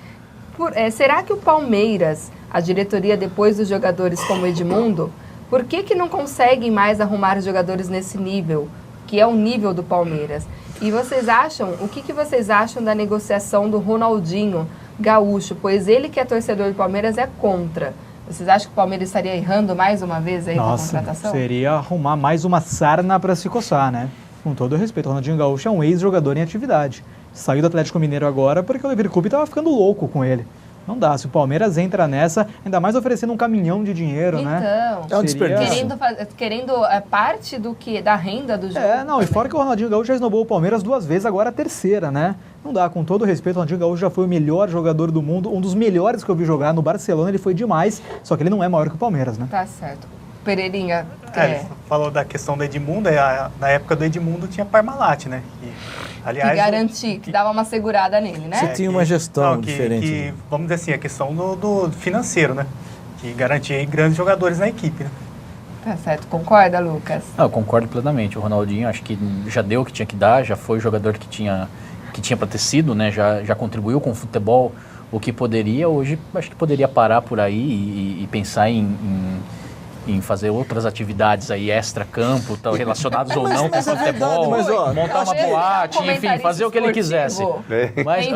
Será que o Palmeiras, a diretoria depois dos jogadores como Edmundo, por que não conseguem mais arrumar jogadores nesse nível? Que é o nível do Palmeiras. E vocês acham, o que vocês acham da negociação do Ronaldinho Gaúcho? Pois ele que é torcedor do Palmeiras é contra. Vocês acham que o Palmeiras estaria errando mais uma vez aí com a contratação? Seria arrumar mais uma sarna para se coçar, né? Com todo o respeito, o Ronaldinho Gaúcho é um ex-jogador em atividade. Saiu do Atlético Mineiro agora porque o Lever Cup estava ficando louco com ele. Não dá, se o Palmeiras entra nessa, ainda mais oferecendo um caminhão de dinheiro, né? Então, é um desperdício. Querendo parte da renda do jogo. E fora que o Ronaldinho Gaúcho já esnobou o Palmeiras 2 vezes, agora a terceira, né? Não dá, com todo respeito, o Ronaldinho Gaúcho já foi o melhor jogador do mundo, um dos melhores que eu vi jogar no Barcelona, ele foi demais, só que ele não é maior que o Palmeiras, né? Tá certo. Pereirinha, ele falou da questão do Edmundo, na época do Edmundo tinha Parmalat, né? Aliás, que garantia, que dava uma segurada nele, né? Você tinha uma gestão diferente. Vamos dizer assim, a questão do financeiro, né? Que garantia grandes jogadores na equipe, né? Tá certo. Concorda, Lucas? Não, eu concordo plenamente. O Ronaldinho acho que já deu o que tinha que dar, já foi o jogador que tinha para ter sido, né? Já contribuiu com o futebol o que poderia. Hoje acho que poderia parar por aí e pensar em fazer outras atividades aí extra-campo, relacionadas ou não com o futebol, montar uma boate, enfim, fazer o que ele quisesse. Mas,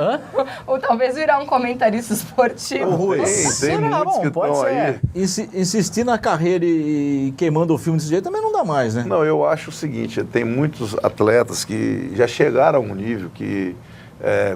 ou talvez virar um comentarista esportivo. Tem muitos que estão aí. Insistir na carreira e queimando o filme desse jeito também não dá mais, né? Não, eu acho o seguinte, tem muitos atletas que já chegaram a um nível que,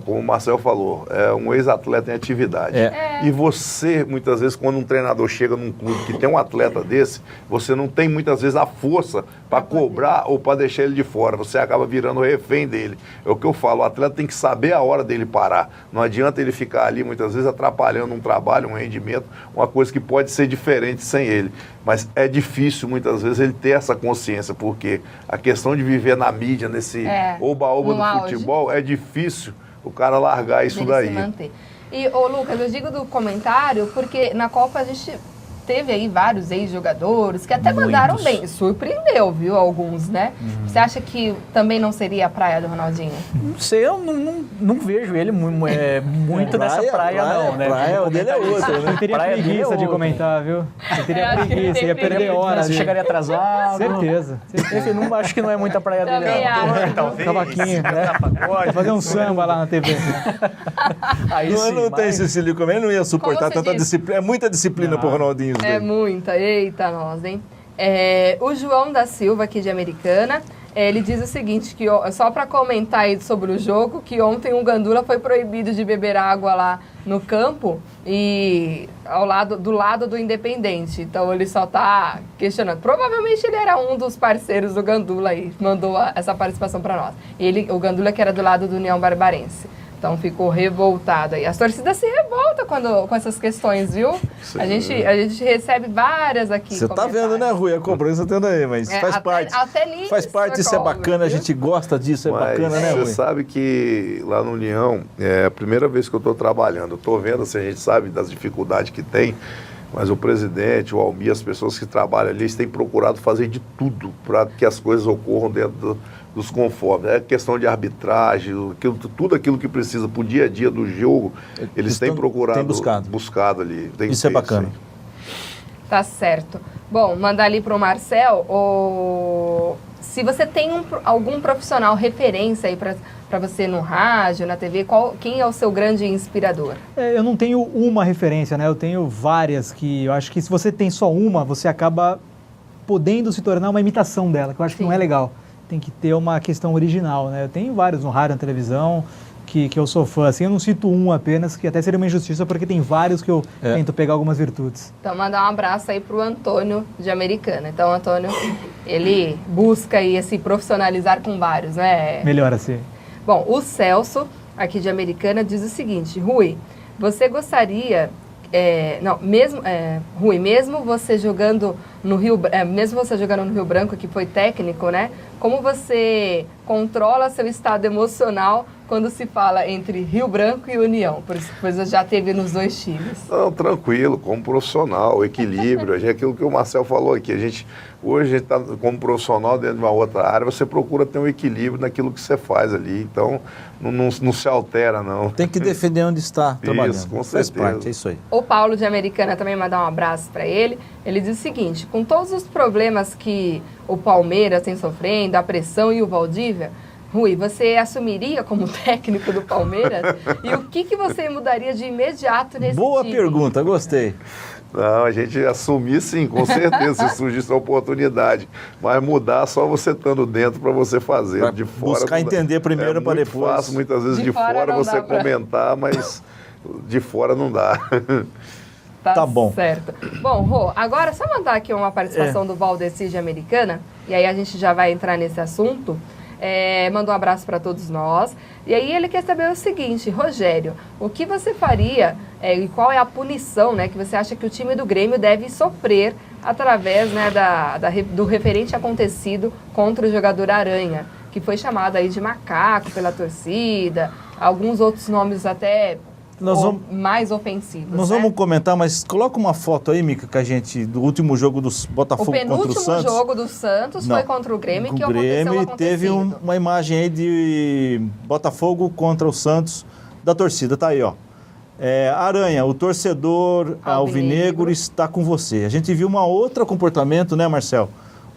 como o Marcel falou, é um ex-atleta em atividade. E você, muitas vezes, quando um treinador chega num clube que tem um atleta desse, você não tem, muitas vezes, a força para cobrar ou para deixar ele de fora. Você acaba virando refém dele. É o que eu falo, o atleta tem que saber a hora dele parar. Não adianta ele ficar ali, muitas vezes, atrapalhando um trabalho, um rendimento, uma coisa que pode ser diferente sem ele. Mas é difícil, muitas vezes, ele ter essa consciência, porque a questão de viver na mídia, nesse oba-oba do futebol, é difícil o cara largar isso daí. Se manter. E, Lucas, eu digo do comentário porque na Copa a gente teve aí vários ex-jogadores que até mandaram bem. Surpreendeu, viu? Alguns, né? Você acha que também não seria a praia do Ronaldinho? Não sei, eu não vejo ele muito nessa praia, não, né? Praia dele é outra, né? Eu teria preguiça de comentar, viu? Eu teria preguiça, ia perder horas. Você chegaria atrasado. Certeza. Enfim, acho que não é muita praia dele, não. Talvez. Cavaquinho, né? Fazer um samba lá na TV. Aí não tem Cecílio como ele não ia suportar tanta disciplina. É muita disciplina pro Ronaldinho. É muita, eita nós, hein? O João da Silva, aqui de Americana, ele diz o seguinte, que só para comentar aí sobre o jogo, que ontem o Gandula foi proibido de beber água lá no campo e do lado do Independente. Então ele só tá questionando. Provavelmente ele era um dos parceiros do Gandula aí, mandou essa participação para nós. O Gandula que era do lado do União Barbarense. Então ficou revoltado aí. As torcidas se revoltam com essas questões, viu? A gente recebe várias aqui. Você tá vendo, né, Rui? A cobrança tendo aí, mas faz parte. Faz parte, isso é bacana, a gente gosta disso, é bacana, né, Rui? Você sabe que lá no União, é a primeira vez que eu tô trabalhando. Eu tô vendo, assim, a gente sabe das dificuldades que tem, mas o presidente, o Almir, as pessoas que trabalham ali, eles têm procurado fazer de tudo para que as coisas ocorram dentro dos conformes. É questão de arbitragem, tudo aquilo que precisa para o dia a dia do jogo, eles têm procurado, buscado ali. Isso é bacana. Tá certo. Bom, mandar ali para o Marcel, se você tem algum profissional referência aí para você no rádio, na TV, quem é o seu grande inspirador? Eu não tenho uma referência, né? Eu tenho várias que eu acho que se você tem só uma, você acaba podendo se tornar uma imitação dela, que eu acho que não é legal. Tem que ter uma questão original, né? Eu tenho vários no rádio, na televisão, que eu sou fã. Assim, eu não cito um apenas, que até seria uma injustiça, porque tem vários que eu tento pegar algumas virtudes. Então, mandar um abraço aí pro Antônio de Americana. Então, o Antônio, ele busca aí se profissionalizar com vários, né? Melhor assim. Bom, o Celso, aqui de Americana, diz o seguinte: Rui, você gostaria... Rui, mesmo você jogando no Rio Branco, que foi técnico, né? Como você controla seu estado emocional quando se fala entre Rio Branco e União? Pois você já teve nos dois times. Não, tranquilo, como profissional, equilíbrio. É aquilo que o Marcel falou aqui. Hoje a gente está como profissional dentro de uma outra área, você procura ter um equilíbrio naquilo que você faz ali. Então, não se altera, não. Tem que defender onde está trabalhando. Isso, com certeza. certeza. Parte, é isso aí. O Paulo de Americana também mandar um abraço para ele. Ele diz o seguinte: com todos os problemas que o Palmeiras tem sofrendo, a pressão e o Valdívia, Rui, você assumiria como técnico do Palmeiras? E o que você mudaria de imediato nesse Boa time? Pergunta, gostei. Não, a gente assumir sim, com certeza, se surgisse a oportunidade. Mas mudar só você estando dentro para você fazer. Pra de fora, buscar entender primeiro para depois. É fácil, muitas vezes, de fora você comentar, mas de fora não dá. Tá bom. Certo. Bom, Rô, agora só mandar aqui uma participação do Valdeci de Americana, e aí a gente já vai entrar nesse assunto. Mandou um abraço para todos nós. E aí ele quer saber o seguinte: Rogério, o que você faria e qual é a punição, né, que você acha que o time do Grêmio deve sofrer através, né, do referente acontecido contra o jogador Aranha, que foi chamado aí de macaco pela torcida, alguns outros nomes até mais ofensivos. Nós vamos comentar, mas coloca uma foto aí, Mica, que a gente, do último jogo do Botafogo contra o Santos. O penúltimo jogo do Santos foi contra o Grêmio, que aconteceu teve uma imagem aí de Botafogo contra o Santos da torcida, tá aí, ó. Aranha, o torcedor alvinegro está com você. A gente viu um outro comportamento, né, Marcel?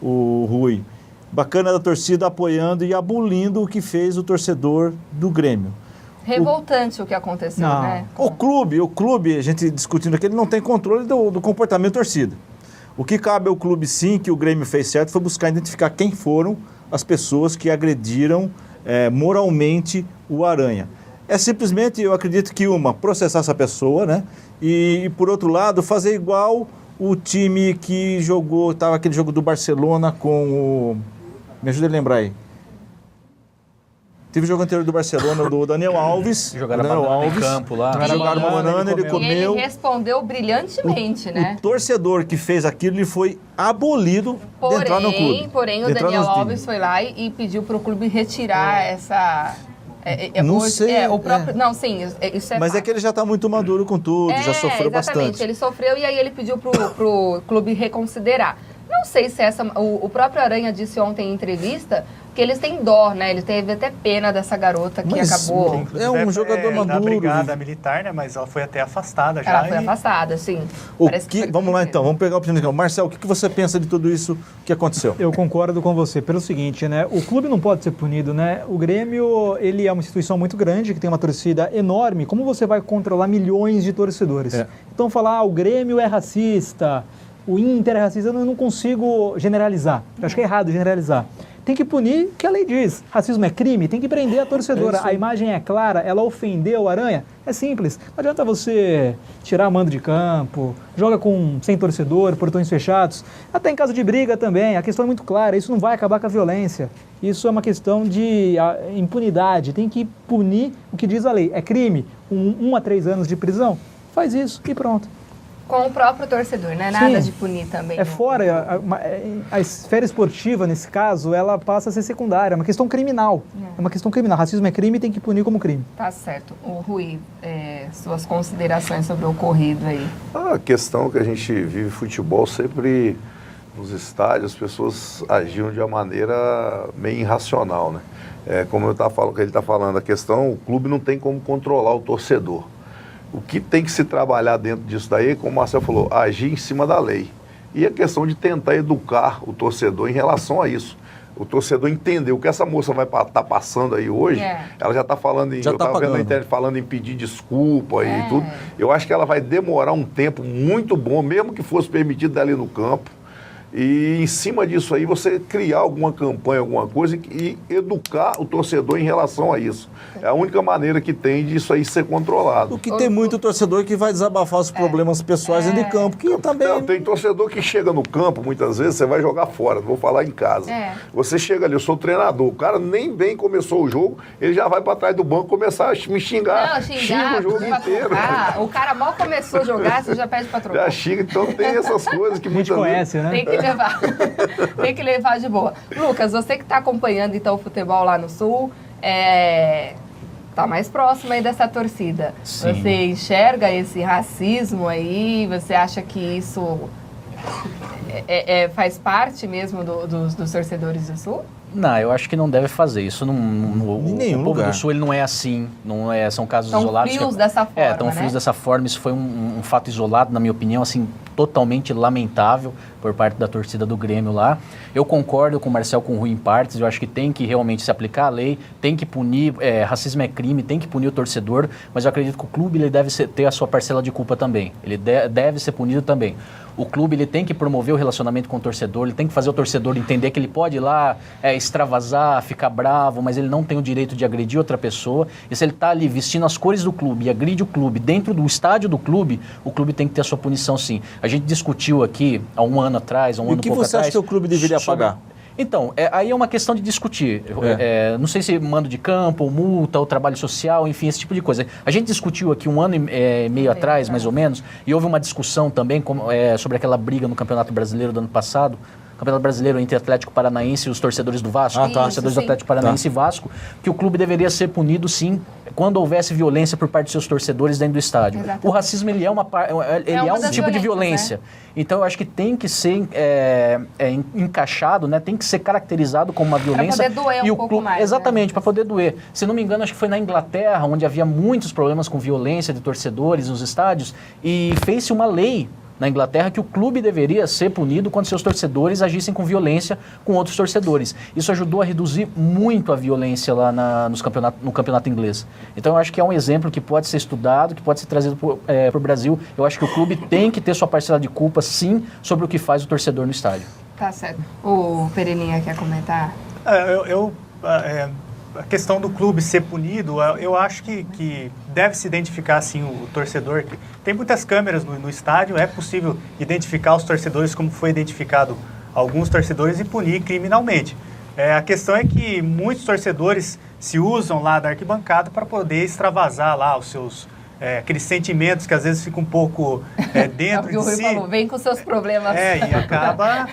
O Rui. Bacana da torcida apoiando e abolindo o que fez o torcedor do Grêmio. Revoltante o que aconteceu, né? O clube, a gente discutindo aqui, ele não tem controle do comportamento da torcida. O que cabe ao clube, sim, que o Grêmio fez certo, foi buscar identificar quem foram as pessoas que agrediram moralmente o Aranha. É simplesmente, eu acredito que processar essa pessoa, né? E por outro lado, fazer igual o time que jogou, estava aquele jogo do Barcelona com o... Me ajuda a lembrar aí. Teve o jogo anterior do Barcelona, do Daniel Alves. Jogaram banana em campo lá. Jogaram uma banana, ele comeu. E ele respondeu brilhantemente, né? O torcedor que fez aquilo, ele foi abolido de entrar no clube. Porém, o Daniel Alves foi lá e pediu para o clube retirar essa... não sei. Não, sim, isso é Mas fato. é que ele já está muito maduro com tudo, já sofreu bastante. Ele sofreu e aí ele pediu pro clube reconsiderar. Não sei se o próprio Aranha disse ontem em entrevista que eles têm dó, né? Ele teve até pena dessa garota que acabou... É um jogador maduro. Da brigada militar, né? Mas ela foi até afastada já. Ela foi afastada, sim. Vamos lá então, vamos pegar a opinião. Marcel, o que você pensa de tudo isso que aconteceu? Eu concordo com você pelo seguinte, né? O clube não pode ser punido, né? O Grêmio, ele é uma instituição muito grande, que tem uma torcida enorme. Como você vai controlar milhões de torcedores? Então falar, o Grêmio é racista, o Inter é racista, eu não consigo generalizar. Eu acho que é errado generalizar. Tem que punir o que a lei diz. Racismo é crime, tem que prender a torcedora. A imagem é clara, ela ofendeu o Aranha. É simples. Não adianta você tirar a mando de campo, joga sem torcedor, portões fechados. Até em caso de briga também, a questão é muito clara. Isso não vai acabar com a violência. Isso é uma questão de impunidade. Tem que punir o que diz a lei. É crime, 1 a 3 anos de prisão. Faz isso e pronto. Com o próprio torcedor, né? Nada de punir também. A esfera esportiva, nesse caso, ela passa a ser secundária. É uma questão criminal. É uma questão criminal. Racismo é crime e tem que punir como crime. Tá certo. O Rui, suas considerações sobre o ocorrido aí. A questão que a gente vive futebol sempre nos estádios, as pessoas agiam de uma maneira meio irracional, né? Como ele está falando, a questão, o clube não tem como controlar o torcedor. O que tem que se trabalhar dentro disso daí, como o Marcel falou, agir em cima da lei. E a questão de tentar educar o torcedor em relação a isso. O torcedor entender o que essa moça vai estar passando aí hoje, ela já está falando eu estava vendo na internet falando em pedir desculpa e tudo. Eu acho que ela vai demorar um tempo muito bom, mesmo que fosse permitido dali no campo. E em cima disso aí, você criar alguma campanha, alguma coisa e educar o torcedor em relação a isso. É a única maneira que tem disso aí ser controlado. O que tem muito torcedor que vai desabafar os problemas pessoais dentro de campo. Que também... Tem torcedor que chega no campo, muitas vezes, você vai jogar fora, não vou falar em casa. Você chega ali, eu sou treinador, o cara nem bem começou o jogo, ele já vai para trás do banco começar a me xingar. Não, xinga o jogo inteiro. O cara mal começou a jogar, você já pede para trocar. Já xinga, então tem essas coisas que muitas vezes... conhece, né? Tem que levar de boa. Lucas, você que está acompanhando então o futebol lá no Sul, tá mais próximo aí dessa torcida. Sim. Você enxerga esse racismo aí? Você acha que isso faz parte mesmo dos torcedores do Sul? Não, eu acho que não deve fazer isso. O povo do Sul ele não é assim, são casos isolados. Estão frios dessa forma, estão frios dessa forma. Isso foi um fato isolado, na minha opinião, assim, totalmente lamentável por parte da torcida do Grêmio lá. Eu concordo com o Marcel, com o Rui em partes, eu acho que tem que realmente se aplicar a lei, tem que punir, racismo é crime, tem que punir o torcedor, mas eu acredito que o clube ele deve ter a sua parcela de culpa também, ele deve ser punido também. O clube ele tem que promover o relacionamento com o torcedor, ele tem que fazer o torcedor entender que ele pode ir lá extravasar, ficar bravo, mas ele não tem o direito de agredir outra pessoa. E se ele está ali vestindo as cores do clube e agride o clube dentro do estádio do clube, o clube tem que ter a sua punição sim. A gente discutiu aqui há um ano atrás, e o que você acha que o clube deveria pagar? Então, aí é uma questão de discutir. Não sei se mando de campo, ou multa, ou trabalho social, enfim, esse tipo de coisa. A gente discutiu aqui um ano e meio atrás, mais ou menos, e houve uma discussão também sobre aquela briga no Campeonato Brasileiro do ano passado. Campeonato Brasileiro entre Atlético Paranaense e os torcedores do Vasco, Isso, torcedores do sim. Atlético Paranaense e Vasco, que o clube deveria ser punido, sim, quando houvesse violência por parte dos seus torcedores dentro do estádio. Exatamente. O racismo, ele é um tipo de violência. Né? Então, eu acho que tem que ser encaixado, né? Tem que ser caracterizado como uma violência. Para poder doer um pouco mais. Exatamente, né? para poder doer. Se não me engano, acho que foi na Inglaterra, onde havia muitos problemas com violência de torcedores nos estádios, e fez-se uma lei na Inglaterra que o clube deveria ser punido quando seus torcedores agissem com violência com outros torcedores. Isso ajudou a reduzir muito a violência lá no campeonato inglês. Então eu acho que é um exemplo que pode ser estudado, que pode ser trazido para o Brasil. Eu acho que o clube tem que ter sua parcela de culpa, sim, sobre o que faz o torcedor no estádio. Tá certo. O Perelinha quer comentar? A questão do clube ser punido, eu acho que deve se identificar, assim, o torcedor. Tem muitas câmeras no estádio, é possível identificar os torcedores como foi identificado alguns torcedores e punir criminalmente. A questão é que muitos torcedores se usam lá da arquibancada para poder extravasar lá os seus... aqueles sentimentos que às vezes ficam um pouco dentro de si. Falou, vem com seus problemas. E acaba...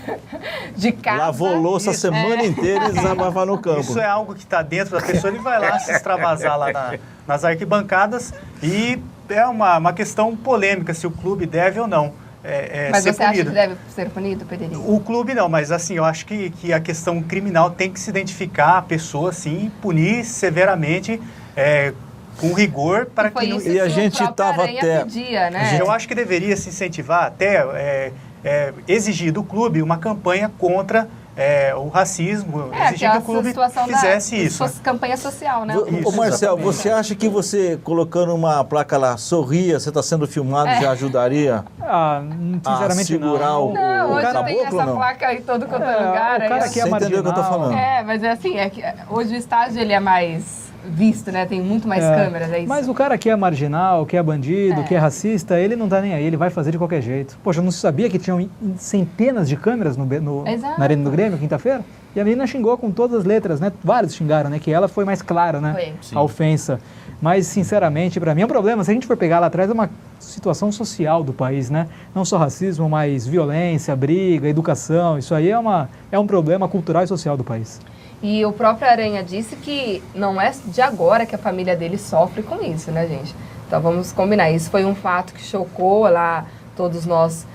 de casa. Lavou louça a semana inteira e desabafar no campo. Isso é algo que está dentro da pessoa, ele vai lá se extravasar lá nas arquibancadas, e é uma questão polêmica se o clube deve ou não mas ser você acha punido. que deve ser punido, Pedrinho? O clube não, mas assim, eu acho que a questão criminal tem que se identificar a pessoa, sim, punir severamente, com rigor, para que... E a gente estava até... Pedia, né? Eu acho que deveria se incentivar até exigir do clube uma campanha contra o racismo, exigir que o clube fizesse isso. Campanha social, né? Ô Marcel, você acha que você colocando uma placa lá, sorria, você está sendo filmado, já ajudaria sinceramente, a segurar não. Não, hoje caboclo, tem essa não? placa em todo quanto é lugar. O cara aí, que é você entendeu o que eu tô falando? mas é assim, que hoje o estádio ele é mais visto, né? Tem muito mais câmeras, é isso. Mas o cara que é marginal, que é bandido, que é racista, ele não tá nem aí, ele vai fazer de qualquer jeito. Poxa, eu não sabia que tinham centenas de câmeras na Arena do Grêmio, quinta-feira? E a menina xingou com todas as letras, né? Vários xingaram, né? Que ela foi mais clara, né? A ofensa. Mas, sinceramente, para mim é um problema. Se a gente for pegar lá atrás, é uma situação social do país, né? Não só racismo, mas violência, briga, educação. Isso aí é um problema cultural e social do país. E o próprio Aranha disse que não é de agora que a família dele sofre com isso, né, gente? Então vamos combinar. Isso foi um fato que chocou lá todos nós,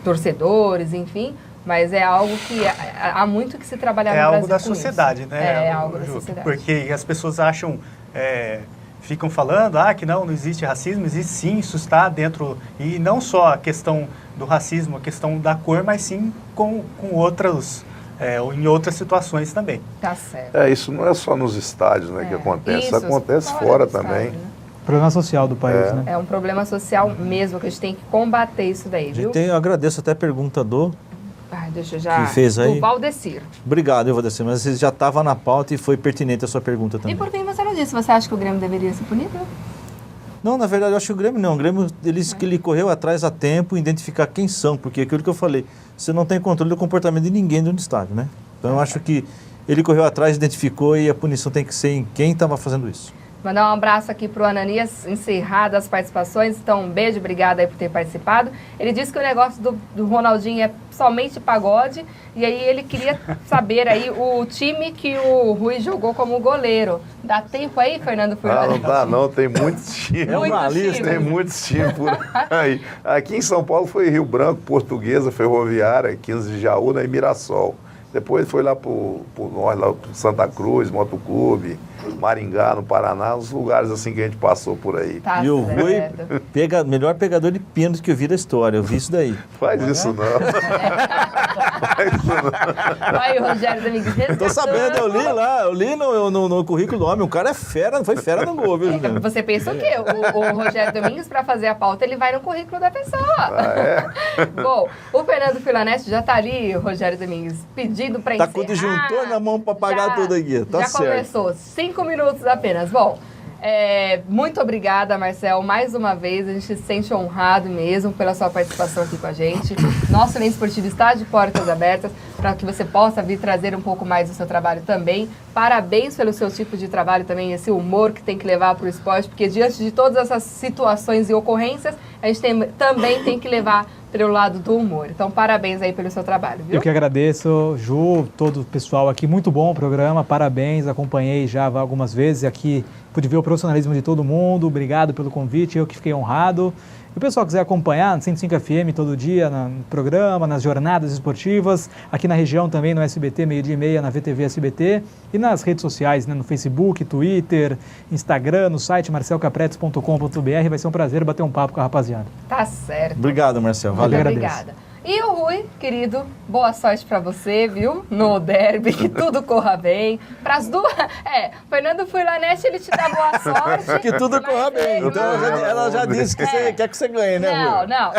torcedores, enfim, mas é algo que há muito que se trabalhar no Brasil. É algo da sociedade, isso. né? É algo da sociedade. Porque as pessoas acham, ficam falando que não existe racismo, existe sim, isso está dentro, e não só a questão do racismo, a questão da cor, mas sim com outras... em outras situações também. Tá certo. Isso não é só nos estádios, né, que acontece. Isso acontece fora também. Estádio, né? Problema social do país, né? É um problema social mesmo, que a gente tem que combater isso daí, viu? Eu agradeço até a pergunta deixa eu já... que fez aí. Do Valdecir. Obrigado, Valdecir, mas você já estava na pauta e foi pertinente a sua pergunta também. E por que você não disse? Você acha que o Grêmio deveria ser punido? Não, na verdade, eu acho que o Grêmio não. O Grêmio, ele correu atrás a tempo, identificar quem são, porque aquilo que eu falei, você não tem controle do comportamento de ninguém dentro do estádio, né? Então, eu acho que ele correu atrás, identificou e a punição tem que ser em quem estava fazendo isso. Mandar um abraço aqui para o Ananias, encerradas as participações. Então, um beijo, obrigada aí por ter participado. Ele disse que o negócio do Ronaldinho é somente pagode. E aí ele queria saber aí o time que o Rui jogou como goleiro. Dá tempo aí, Fernando Furlan? Não dá não, tem muitos times. É uma lista. Tem muitos times por aí. Aqui em São Paulo foi Rio Branco, Portuguesa, Ferroviária, 15 de Jaúna e Mirassol. Depois foi lá por nós, lá pro Santa Cruz, Motoclube, Maringá, no Paraná, os lugares assim que a gente passou por aí. Tá e o Rui, melhor pegador de pênalti que eu vi da história, eu vi isso daí. Faz isso não. Faz isso não. Aí o Rogério Domingues. Tô sabendo, eu li no currículo do homem, o cara é fera, foi fera no gol, viu, Juliano? Você pensa o quê? O Rogério Domingues, para fazer a pauta, ele vai no currículo da pessoa. Bom, o Fernando Filanete já tá ali, o Rogério Domingues, pedindo para encerrar. Tá com o disjuntor na mão para pagar tudo aqui, tá certo. Já começou, 5 minutos apenas. Bom, muito obrigada, Marcel, mais uma vez, a gente se sente honrado mesmo pela sua participação aqui com a gente. Nosso Lente Esportivo está de portas abertas para que você possa vir trazer um pouco mais do seu trabalho também. Parabéns pelo seu tipo de trabalho também, esse humor que tem que levar para o esporte, porque diante de todas essas situações e ocorrências, a gente também tem que levar pelo lado do humor. Então, parabéns aí pelo seu trabalho, viu? Eu que agradeço, Ju, todo o pessoal aqui. Muito bom o programa, parabéns. Acompanhei já algumas vezes aqui, pude ver o profissionalismo de todo mundo. Obrigado pelo convite, eu que fiquei honrado. E o pessoal quiser acompanhar no 105 FM todo dia, no programa, nas jornadas esportivas, aqui na região também no SBT, 12h30, na VTV SBT, e nas redes sociais, né, no Facebook, Twitter, Instagram, no site marcelcapretes.com.br. Vai ser um prazer bater um papo com a rapaziada. Tá certo. Obrigado, Marcel. Valeu. Muito obrigada. E o Rui, querido, boa sorte pra você, viu? No derby, que tudo corra bem. Pras duas... Fernando Furlanete, ele te dá boa sorte. Que tudo corra bem. Então ela já disse que você quer que você ganhe, né, Rui? Não.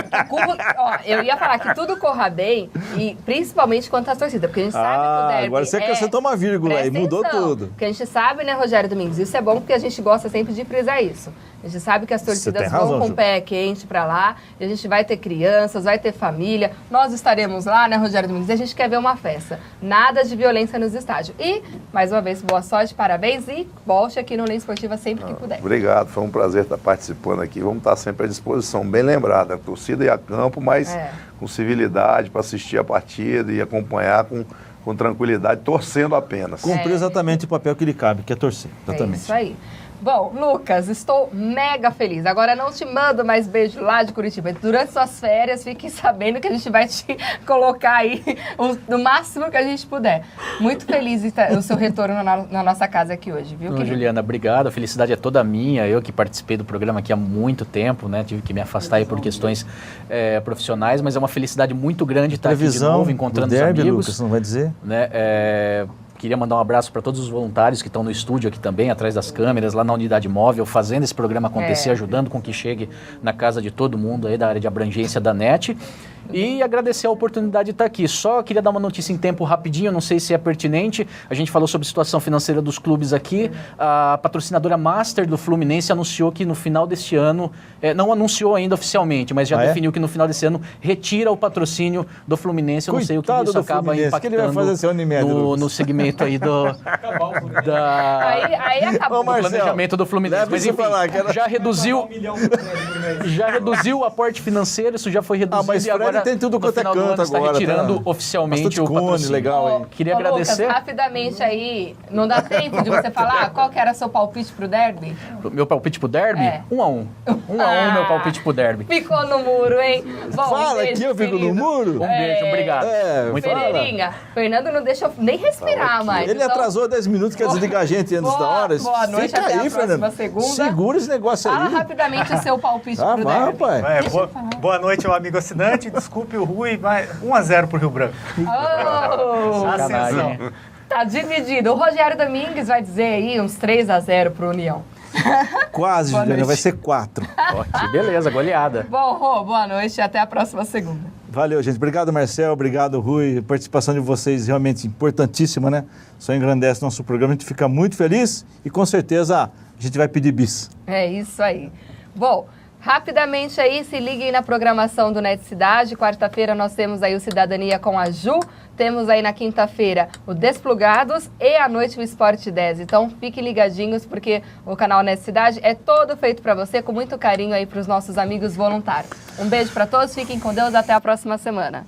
Eu ia falar que tudo corra bem, e principalmente quanto às torcidas, porque a gente sabe que o derby... Agora você acrescentou uma vírgula aí, mudou tudo. Porque a gente sabe, né, Rogério Domingos, isso é bom porque a gente gosta sempre de frisar isso. A gente sabe que as torcidas vão com o pé quente pra lá, e a gente vai ter crianças, vai ter família. Nós estaremos lá, né, Rogério Domingos? E a gente quer ver uma festa. Nada de violência nos estádios. E, mais uma vez, boa sorte, parabéns e volte aqui no Linha Esportiva sempre que puder. Obrigado, foi um prazer estar participando aqui. Vamos estar sempre à disposição, bem lembrado, a torcida e a campo, mas com civilidade para assistir a partida e acompanhar com tranquilidade, torcendo apenas. Cumprir exatamente o papel que lhe cabe, que é torcer. Exatamente. É isso aí. Bom, Lucas, estou mega feliz. Agora não te mando mais beijo lá de Curitiba. Durante suas férias, fique sabendo que a gente vai te colocar aí no máximo que a gente puder. Muito feliz o seu retorno na nossa casa aqui hoje, viu, querido? Juliana, obrigado. A felicidade é toda minha. Eu que participei do programa aqui há muito tempo, né? Tive que me afastar aí por questões profissionais, mas é uma felicidade muito grande estar aqui de novo, encontrando os amigos. Lucas, não vai dizer? Né? Queria mandar um abraço para todos os voluntários que estão no estúdio aqui também, atrás das câmeras, lá na unidade móvel, fazendo esse programa acontecer, ajudando com que chegue na casa de todo mundo aí da área de abrangência da NET. E agradecer a oportunidade de estar aqui. Só queria dar uma notícia em tempo rapidinho, não sei se é pertinente. A gente falou sobre a situação financeira dos clubes aqui. A patrocinadora Master do Fluminense anunciou que no final deste ano, não anunciou ainda oficialmente, mas já definiu que no final desse ano retira o patrocínio do Fluminense. Eu não sei o que isso acaba impactando. Que ele vai fazer esse ano e meio, no segmento aí Aí acabou o planejamento do Fluminense. Mas enfim, já reduziu o aporte financeiro, isso já foi reduzido. Mas e agora tem tudo quanto é canto está agora. Retirando oficialmente o patrocínio. Legal, hein? Queria agradecer. Lucas, rapidamente aí, não dá tempo de você falar qual que era seu palpite pro derby? Meu palpite pro derby? 1-1. 1-1 meu palpite pro derby. Ficou no muro, hein? Bom, fala aqui, eu fico no muro? Um beijo, obrigado. Muito Ferreirinha, Fernando não deixa eu nem respirar mais. Ele atrasou 10 minutos, quer desligar a gente antes da hora. Boa noite, até a próxima segunda. Segura esse negócio aí. Fala rapidamente o seu palpite pro derby. Rapaz. Boa noite, meu amigo assinante. Desculpe o Rui, mas 1-0 pro Rio Branco. Ascensão. Tá dividido. O Rogério Domingues vai dizer aí uns 3-0 pro União. Quase, Juliana, vai ser 4. Que beleza, goleada. Bom, Rô, boa noite e até a próxima segunda. Valeu, gente. Obrigado, Marcel. Obrigado, Rui. A participação de vocês realmente importantíssima, né? Só engrandece nosso programa. A gente fica muito feliz e com certeza a gente vai pedir bis. É isso aí. Bom, rapidamente aí, se liguem na programação do Net Cidade. Quarta-feira nós temos aí o Cidadania com a Ju. Temos aí na quinta-feira o Desplugados e à noite o Esporte 10. Então fiquem ligadinhos porque o canal Net Cidade é todo feito para você, com muito carinho aí para os nossos amigos voluntários. Um beijo para todos, fiquem com Deus, até a próxima semana.